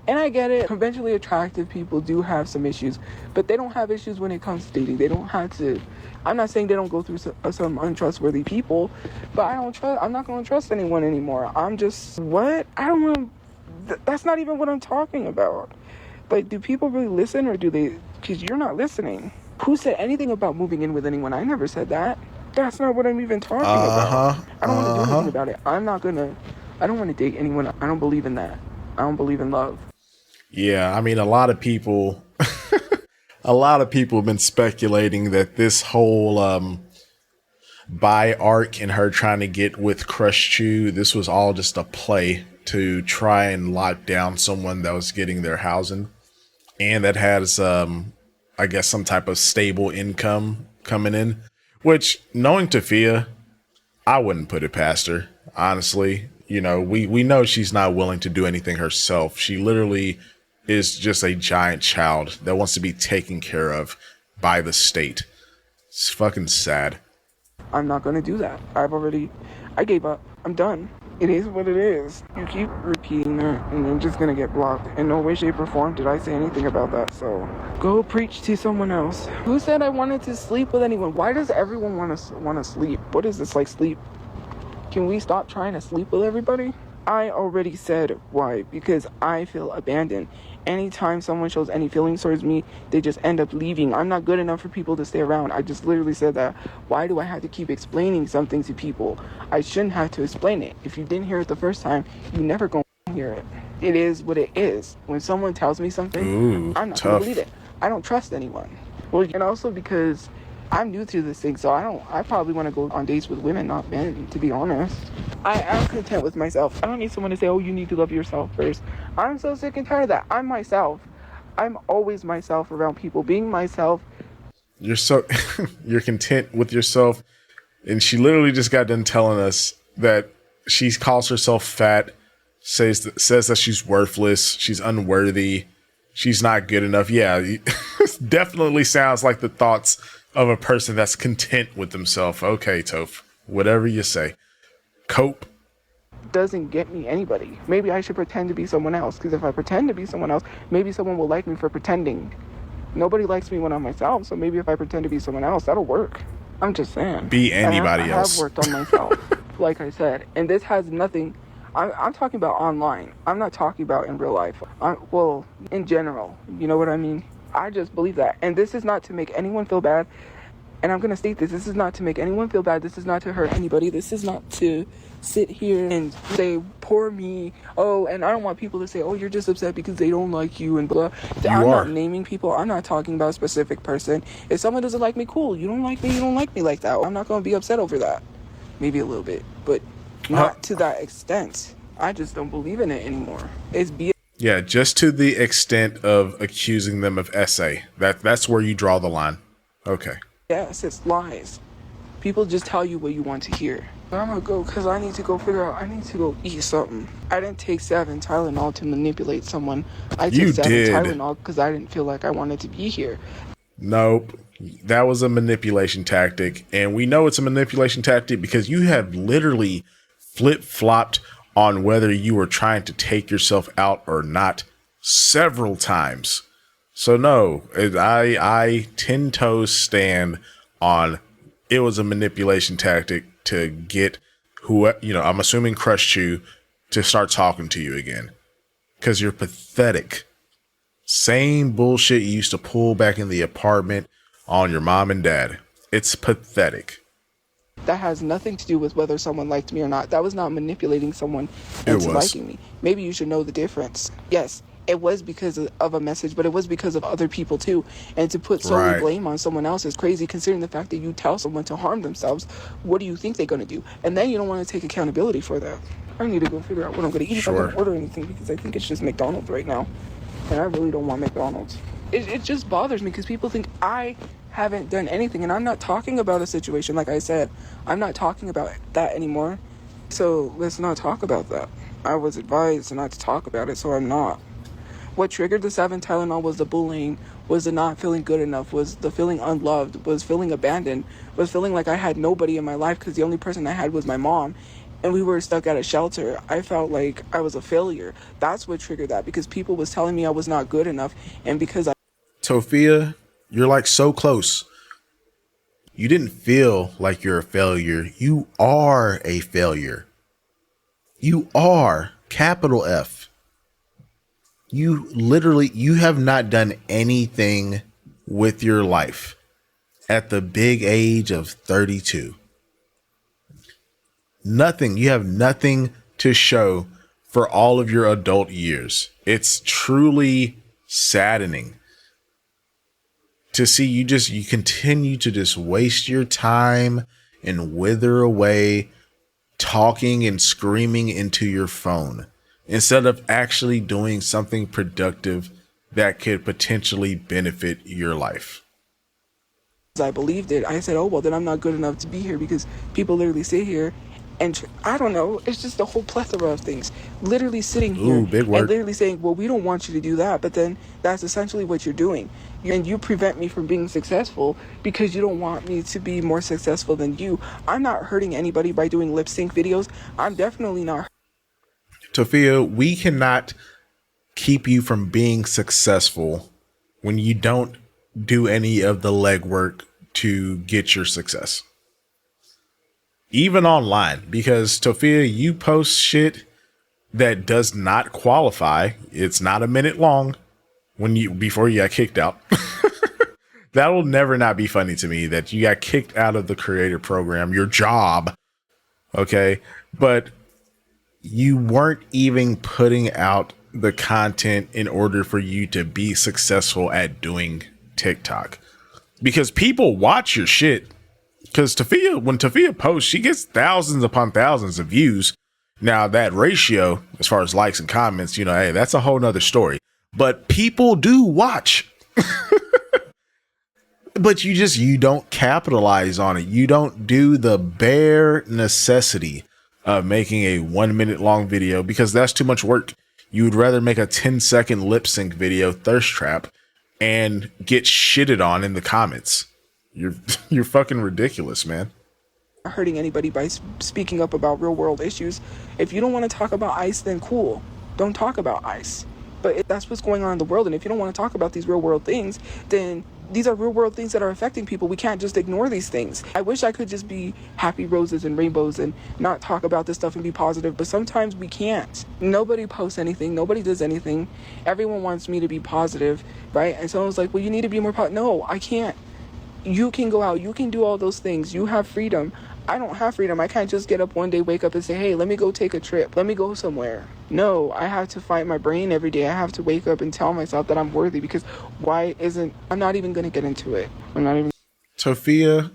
And I get it. Conventionally attractive people do have some issues, but they don't have issues when it comes to dating. They don't have to. I'm not saying they don't go through some untrustworthy people, but I'm not going to trust anyone anymore. I'm just, what? I don't want that's not even what I'm talking about. Like, do people really listen, or do they, because you're not listening. Who said anything about moving in with anyone? I never said that. That's not what I'm even talking about. I don't want to do anything about it. I don't want to date anyone. I don't believe in that. I don't believe in love. Yeah, I mean, a lot of people have been speculating that this whole bi arc and her trying to get with Tophiachu, this was all just a play to try and lock down someone that was getting their housing and that has, I guess, some type of stable income coming in. Which, knowing Tophia, I wouldn't put it past her, honestly. You know, we know she's not willing to do anything herself. She literally is just a giant child that wants to be taken care of by the state. It's fucking sad. I'm not going to do that. I gave up. I'm done. It is what it is. You keep repeating that, and you're just going to get blocked. In no way, shape, or form did I say anything about that, so go preach to someone else. Who said I wanted to sleep with anyone? Why does everyone want to sleep? What is this, like sleep? Can we stop trying to sleep with everybody? I already said why. Because I feel abandoned. Anytime someone shows any feelings towards me, they just end up leaving. I'm not good enough for people to stay around. I just literally said that. Why do I have to keep explaining something to people? I shouldn't have to explain it. If you didn't hear it the first time, you never gonna hear it. It is what it is. When someone tells me something, I'm not gonna believe it. I don't trust anyone. Well, and also because I'm new to this thing, so I probably want to go on dates with women, not men, to be honest. I am content with myself. I don't need someone to say, oh, you need to love yourself first. I'm so sick and tired of that. I'm myself. I'm always myself around people. Being myself. You're content with yourself. And she literally just got done telling us that she calls herself fat, says that she's worthless, she's unworthy, she's not good enough. Yeah, it definitely sounds like the thoughts of a person that's content with themselves. Okay, Toph, Whatever you say. Cope. Doesn't get me anybody. Maybe I should pretend to be someone else, because if I pretend to be someone else, maybe someone will like me for pretending. Nobody likes me when I'm myself, so maybe if I pretend to be someone else, that'll work. I'm just saying. Be anybody I else. have worked on myself, like I said, and this has nothing. I'm talking about online. I'm not talking about in real life. Well, in general, you know what I mean? I just believe that, and this is not to make anyone feel bad. And I'm going to state this. This is not to make anyone feel bad. This is not to hurt anybody. This is not to sit here and say, poor me. Oh, and I don't want people to say, oh, you're just upset because they don't like you and blah. I'm not naming people. I'm not talking about a specific person. If someone doesn't like me, cool. You don't like me, you don't like me like that. I'm not going to be upset over that. Maybe a little bit, but not to that extent. I just don't believe in it anymore. Yeah, just to the extent of accusing them of essay. That's where you draw the line. Okay. Yes, it's lies. People just tell you what you want to hear. I'm gonna go because I need to go figure out, I need to go eat something. I didn't take 7 Tylenol to manipulate someone. I took 7 Tylenol because I didn't feel like I wanted to be here. Nope. That was a manipulation tactic. And we know it's a manipulation tactic because you have literally flip-flopped on whether you were trying to take yourself out or not several times. So no, I 10 toes stand on it was a manipulation tactic to get I'm assuming Tophiachu to start talking to you again. Because you're pathetic. Same bullshit you used to pull back in the apartment on your mom and dad. It's pathetic. That has nothing to do with whether someone liked me or not. That was not manipulating someone into liking me. Maybe you should know the difference. Yes. It was because of a message, but it was because of other people too. And to put solely blame on someone else is crazy, considering the fact that you tell someone to harm themselves. What do you think they're going to do? And then you don't want to take accountability for that. I need to go figure out what I'm going to eat if I'm going to order anything, because I think it's just McDonald's right now. And I really don't want McDonald's. It just bothers me because people think I haven't done anything. And I'm not talking about a situation, like I said. I'm not talking about that anymore. So let's not talk about that. I was advised not to talk about it, so I'm not. What triggered the 7 Tylenol was the bullying, was the not feeling good enough, was the feeling unloved, was feeling abandoned, was feeling like I had nobody in my life because the only person I had was my mom, and we were stuck at a shelter. I felt like I was a failure. That's what triggered that, because people was telling me I was not good enough, and because Tophia, you're like so close. You didn't feel like you're a failure. You are a failure. You are, capital F. You have not done anything with your life at the big age of 32. Nothing. You have nothing to show for all of your adult years. It's truly saddening to see you continue to just waste your time and wither away talking and screaming into your phone, instead of actually doing something productive that could potentially benefit your life. I believed it. I said, oh, well, then I'm not good enough to be here, because people literally sit here and I don't know. It's just a whole plethora of things. Literally sitting here and literally saying, well, we don't want you to do that. But then that's essentially what you're doing. And you prevent me from being successful because you don't want me to be more successful than you. I'm not hurting anybody by doing lip sync videos. I'm definitely not. Tophia, we cannot keep you from being successful when you don't do any of the legwork to get your success. Even online, because Tophia, you post shit that does not qualify. It's not a minute long before you got kicked out. That will never not be funny to me that you got kicked out of the creator program, your job. Okay. But you weren't even putting out the content in order for you to be successful at doing TikTok, because people watch your shit. Because when Tophia posts, she gets thousands upon thousands of views. Now that ratio, as far as likes and comments, hey, that's a whole nother story. But people do watch. But you don't capitalize on it. You don't do the bare necessity of making a 1 minute long video, because that's too much work. You would rather make a 10-second lip sync video, thirst trap, and get shitted on in the comments. You're fucking ridiculous, man. hurting anybody by speaking up about real world issues. If you don't want to talk about ICE, then cool, don't talk about ICE. But if that's what's going on in the world, and if you don't want to talk about these real world things, then these are real world things that are affecting people. We can't just ignore these things. I wish I could just be happy roses and rainbows and not talk about this stuff and be positive, but sometimes we can't. Nobody posts anything, nobody does anything. Everyone wants me to be positive, right? And someone's like, well, you need to be more positive. No, I can't. You can go out, you can do all those things, you have freedom. I don't have freedom. I can't just get up one day, wake up and say, hey, let me go take a trip, let me go somewhere. No, I have to fight my brain every day. I have to wake up and tell myself that I'm worthy, because I'm not even going to get into it. Tophia,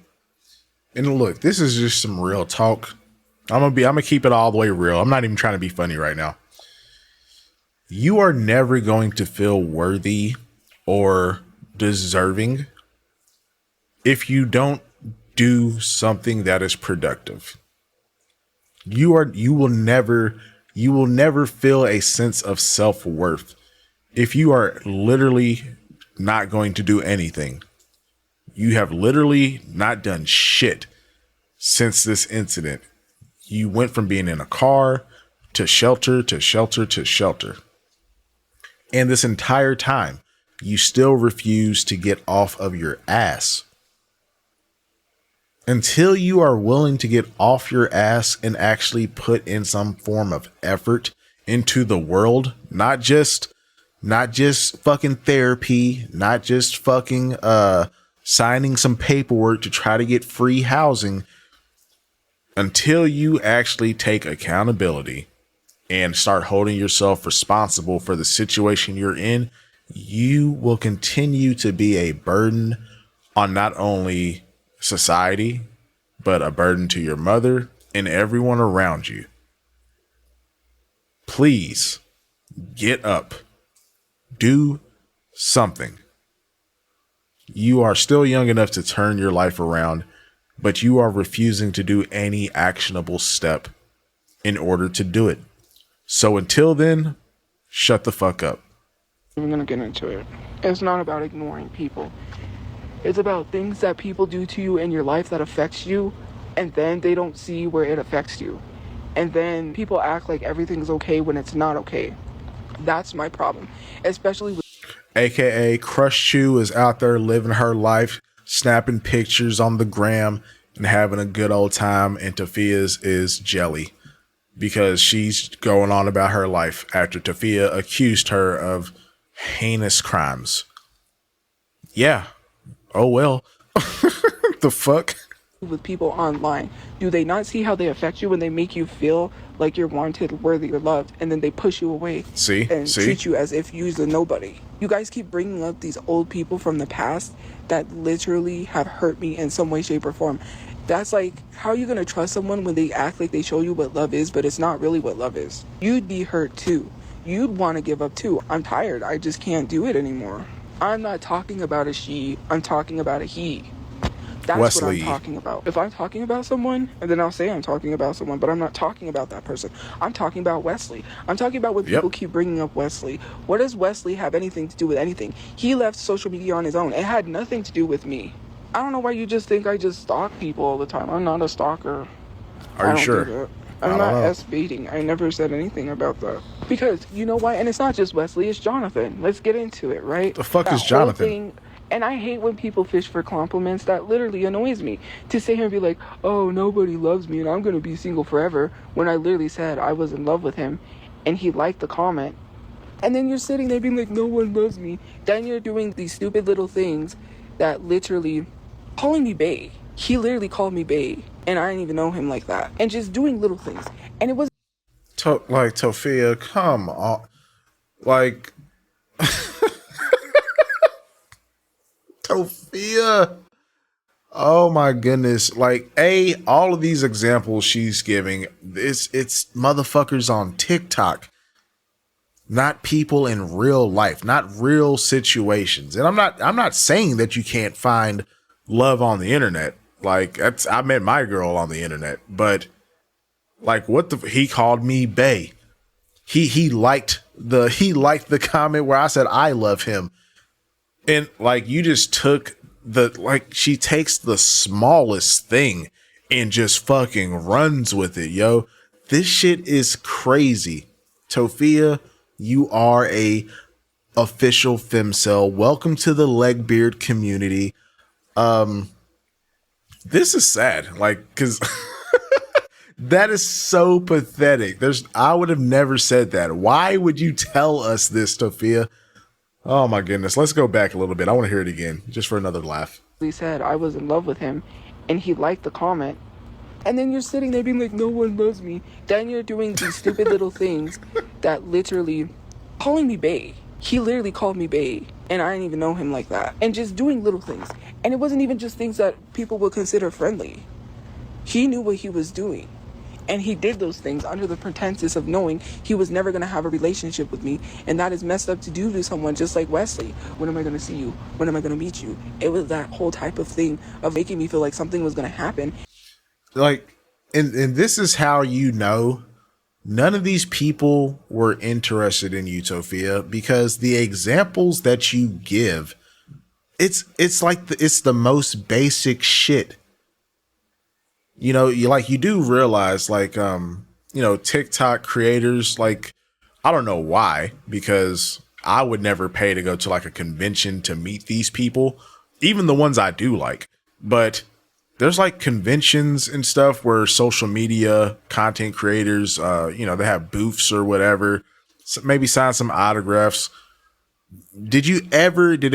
and look, this is just some real talk. I'm gonna keep it all the way real. I'm not even trying to be funny right now. You are never going to feel worthy or deserving if you don't do something that is productive. You will never feel a sense of self-worth if you are literally not going to do anything. You have literally not done shit since this incident. You went from being in a car to shelter to shelter to shelter. And this entire time, you still refuse to get off of your ass. Until you are willing to get off your ass and actually put in some form of effort into the world, not just fucking therapy, not just fucking signing some paperwork to try to get free housing, until you actually take accountability and start holding yourself responsible for the situation you're in, you will continue to be a burden on not only society, but a burden to your mother and everyone around you. Please get up. Do something. You are still young enough to turn your life around, but you are refusing to do any actionable step in order to do it. So until then, shut the fuck up. I'm gonna get into it. It's not about ignoring people. It's about things that people do to you in your life that affects you, and then they don't see where it affects you. And then people act like everything's okay when it's not okay. That's my problem. Especially with AKA Crush-Chu is out there living her life, snapping pictures on the gram and having a good old time, and Tophia's is jelly because she's going on about her life after Tophia accused her of heinous crimes. Yeah. Oh, well. The fuck? With people online, do they not see how they affect you when they make you feel like you're wanted, worthy, or loved, and then they push you away and treat you as if you're the nobody? You guys keep bringing up these old people from the past that literally have hurt me in some way, shape, or form. That's like, how are you going to trust someone when they act like they show you what love is, but it's not really what love is? You'd be hurt too. You'd want to give up too. I'm tired. I just can't do it anymore. I'm not talking about a she. I'm talking about a he. That's Wesley. What I'm talking about. If I'm talking about someone, and then I'll say I'm talking about someone, but I'm not talking about that person. I'm talking about Wesley. I'm talking about when people keep bringing up Wesley. What does Wesley have anything to do with anything? He left social media on his own. It had nothing to do with me. I don't know why you just think I just stalk people all the time. I'm not a stalker. Are you sure? I'm not S-baiting. I never said anything about that. Because, you know why? And it's not just Wesley, it's Jonathan. Let's get into it, right? The fuck is Jonathan? And I hate when people fish for compliments. That literally annoys me. To sit here and be like, oh, nobody loves me and I'm going to be single forever, when I literally said I was in love with him and he liked the comment. And then you're sitting there being like, no one loves me. Then you're doing these stupid little things that literally, calling me bae. He literally called me bae. And I didn't even know him like that. And just doing little things. And it was like, Tophia, come on. Like, Tophia. Oh my goodness. Like, all of these examples she's giving, it's motherfuckers on TikTok. Not people in real life, not real situations. And I'm not saying that you can't find love on the internet. Like, I met my girl on the internet, but like, he called me bae. He liked the comment where I said I love him. And like, you just took she takes the smallest thing and just fucking runs with it, yo. This shit is crazy. Tophia, you are a official femcel. Welcome to the legbeard community. This is sad, like, because that is so pathetic. I would have never said that. Why would you tell us this, Tophia? Oh my goodness. Let's go back a little bit. I want to hear it again, just for another laugh. He said I was in love with him, and he liked the comment. And then you're sitting there being like, no one loves me. Then you're doing these stupid little things that literally calling me bae. He literally called me bae, and I didn't even know him like that. And just doing little things. And it wasn't even just things that people would consider friendly. He knew what he was doing. And he did those things under the pretenses of knowing he was never going to have a relationship with me. And that is messed up to do to someone just like Wesley. When am I going to see you? When am I going to meet you? It was that whole type of thing of making me feel like something was going to happen. Like, and this is how you know none of these people were interested in you, Tophia, because the examples that you give, it's the most basic shit. You know, you do realize, like, TikTok creators, like, I don't know why, because I would never pay to go to like a convention to meet these people, even the ones I do like. But there's like conventions and stuff where social media content creators, they have booths or whatever, so maybe sign some autographs. Did it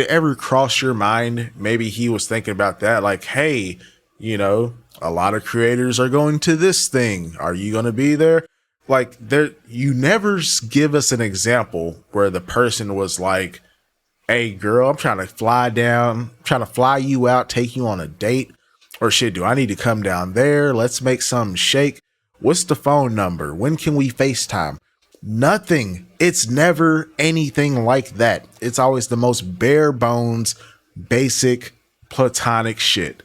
ever cross your mind? Maybe he was thinking about that. Like, hey, a lot of creators are going to this thing. Are you going to be there? Like, you never give us an example where the person was like, hey girl, I'm trying to fly you out, take you on a date. Or shit, do I need to come down there? Let's make something shake. What's the phone number? When can we FaceTime? Nothing. It's never anything like that. It's always the most bare bones, basic, platonic shit.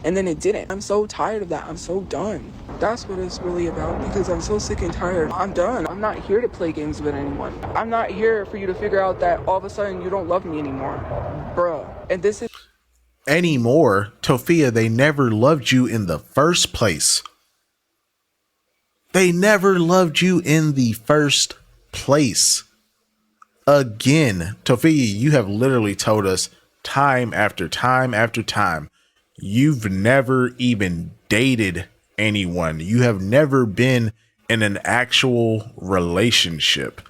And then it didn't. I'm so tired of that. I'm so done. That's what it's really about, because I'm so sick and tired. I'm done. I'm not here to play games with anyone. I'm not here for you to figure out that all of a sudden you don't love me anymore. Bruh. And this is... Anymore, Tophia, they never loved you in the first place. They never loved you in the first place. Again, Tophia, you have literally told us time after time after time, you've never even dated anyone. You have never been in an actual relationship.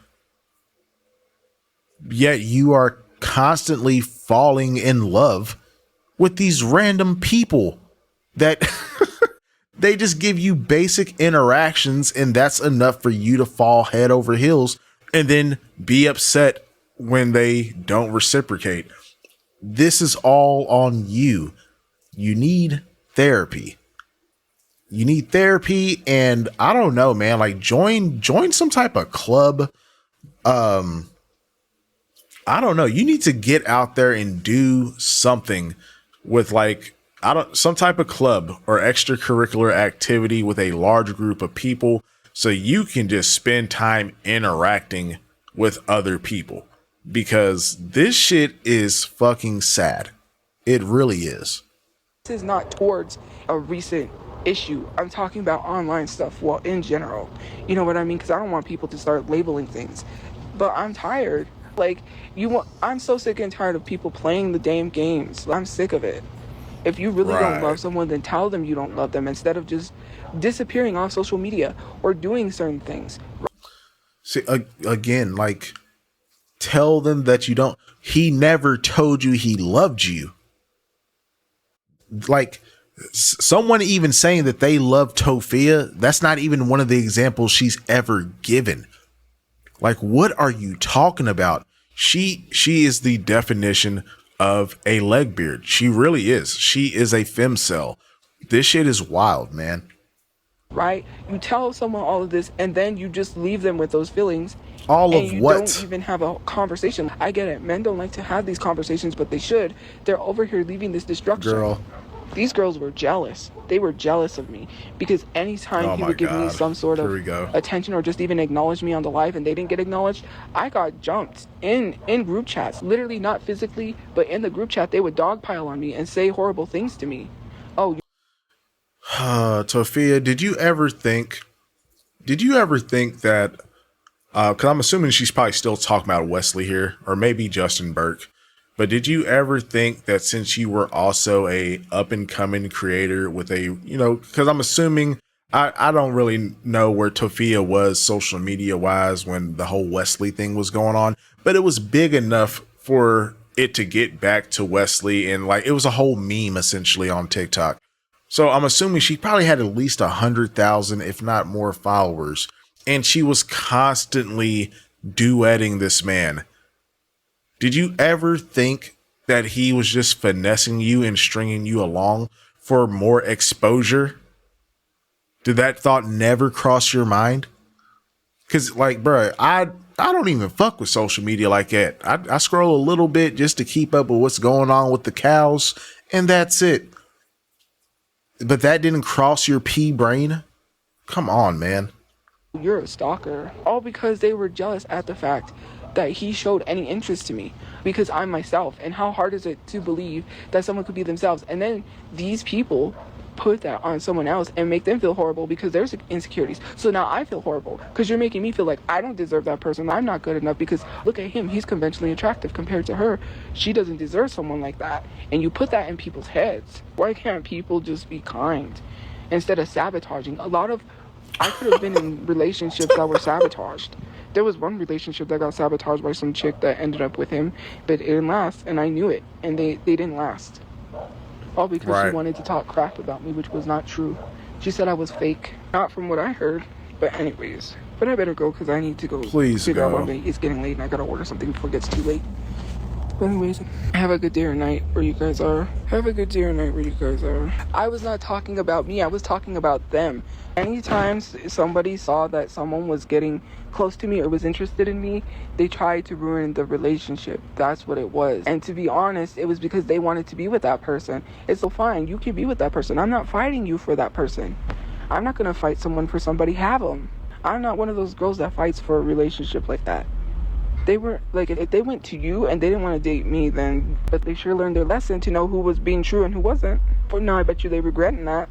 Yet you are constantly falling in love with these random people that they just give you basic interactions, and that's enough for you to fall head over heels and then be upset when they don't reciprocate. This is all on you. You need therapy. And I don't know, man, like join some type of club. I don't know. You need to get out there and do something with like, some type of club or extracurricular activity with a large group of people, so you can just spend time interacting with other people, because this shit is fucking sad. It really is. This is not towards a recent issue. I'm talking about online stuff, well, in general. You know what I mean? Because I don't want people to start labeling things. But I'm tired. Like, I'm so sick and tired of people playing the damn games. I'm sick of it. If you really don't love someone, then tell them you don't love them, instead of just disappearing off social media or doing certain things. See, again, like, tell them that you don't. He never told you he loved you. Like, someone even saying that they love Tophia, that's not even one of the examples she's ever given. Like, what are you talking about? She is the definition of a leg beard. She really is. She is a femcel. This shit is wild, man. Right? You tell someone all of this, and then you just leave them with those feelings. All of you what? Don't even have a conversation. I get it. Men don't like to have these conversations, but they should. They're over here leaving this destruction. Girl. These girls were jealous. They were jealous of me, because anytime he would give me some sort of attention or just even acknowledge me on the live and they didn't get acknowledged, I got jumped in group chats. Literally not physically, but in the group chat, they would dogpile on me and say horrible things to me. Oh. Tophia, did you ever think that, because I'm assuming she's probably still talking about Wesley here, or maybe Justin Burke, but did you ever think that since you were also a up and coming creator with a, because I'm assuming, I don't really know where Tophia was social media wise when the whole Wesley thing was going on, but it was big enough for it to get back to Wesley, and like it was a whole meme essentially on TikTok. So I'm assuming she probably had at least 100,000, if not more, followers, and she was constantly duetting this man. Did you ever think that he was just finessing you and stringing you along for more exposure? Did that thought never cross your mind? Because, like, bro, I don't even fuck with social media like that. I scroll a little bit just to keep up with what's going on with the cows, and that's it. But that didn't cross your pea brain? Come on, man. You're a stalker. All because they were jealous at the fact that he showed any interest to me, because I'm myself. And how hard is it to believe that someone could be themselves? And then these people put that on someone else and make them feel horrible because there's insecurities. So now I feel horrible because you're making me feel like I don't deserve that person. I'm not good enough because look at him. He's conventionally attractive compared to her. She doesn't deserve someone like that. And you put that in people's heads. Why can't people just be kind instead of sabotaging? I could have been in relationships that were sabotaged. There was one relationship that got sabotaged by some chick that ended up with him, but it didn't last, and I knew it, and they didn't last. All because she wanted to talk crap about me, which was not true. She said I was fake. Not from what I heard, but anyways. But I better go because I need to go figure out what it's getting late, and I gotta order something before it gets too late. But anyways, have a good day or night where you guys are. Have a good day or night where you guys are. I was not talking about me. I was talking about them. Anytime somebody saw that someone was getting close to me or was interested in me, they tried to ruin the relationship. That's what it was. And to be honest, it was because they wanted to be with that person. It's so fine. You can be with that person. I'm not fighting you for that person. I'm not going to fight someone for somebody. Have them. I'm not one of those girls that fights for a relationship like that. They were like, if they went to you and they didn't want to date me, then, but they sure learned their lesson to know who was being true and who wasn't. But now I bet you they regretting that.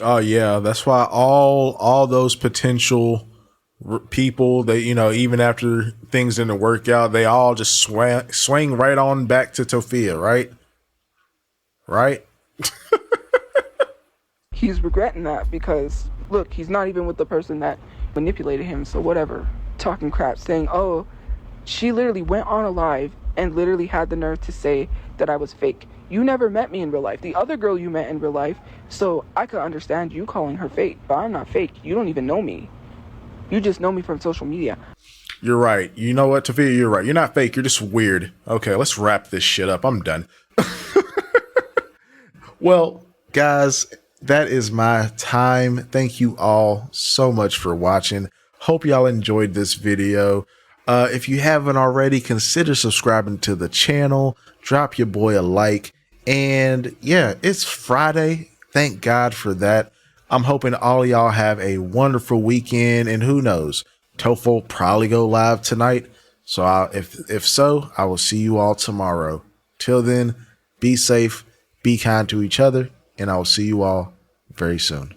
Oh yeah, that's why all those potential people, they, even after things didn't work out, they all just swing right on back to Tophia, right? He's regretting that because look, he's not even with the person that manipulated him. So whatever, talking crap, saying, oh, she literally went on a live and literally had the nerve to say that I was fake. You never met me in real life. The other girl you met in real life, so I could understand you calling her fake, but I'm not fake. You don't even know me. You just know me from social media. You're right. You know what, Tophia? You're right. You're not fake. You're just weird. Okay, let's wrap this shit up. I'm done. Well, guys, that is my time. Thank you all so much for watching. Hope y'all enjoyed this video. If you haven't already, consider subscribing to the channel. Drop your boy a like. And yeah, it's Friday. Thank God for that. I'm hoping all of y'all have a wonderful weekend. And who knows, Toph will probably go live tonight. So if so, I will see you all tomorrow. Till then, be safe, be kind to each other, and I will see you all very soon.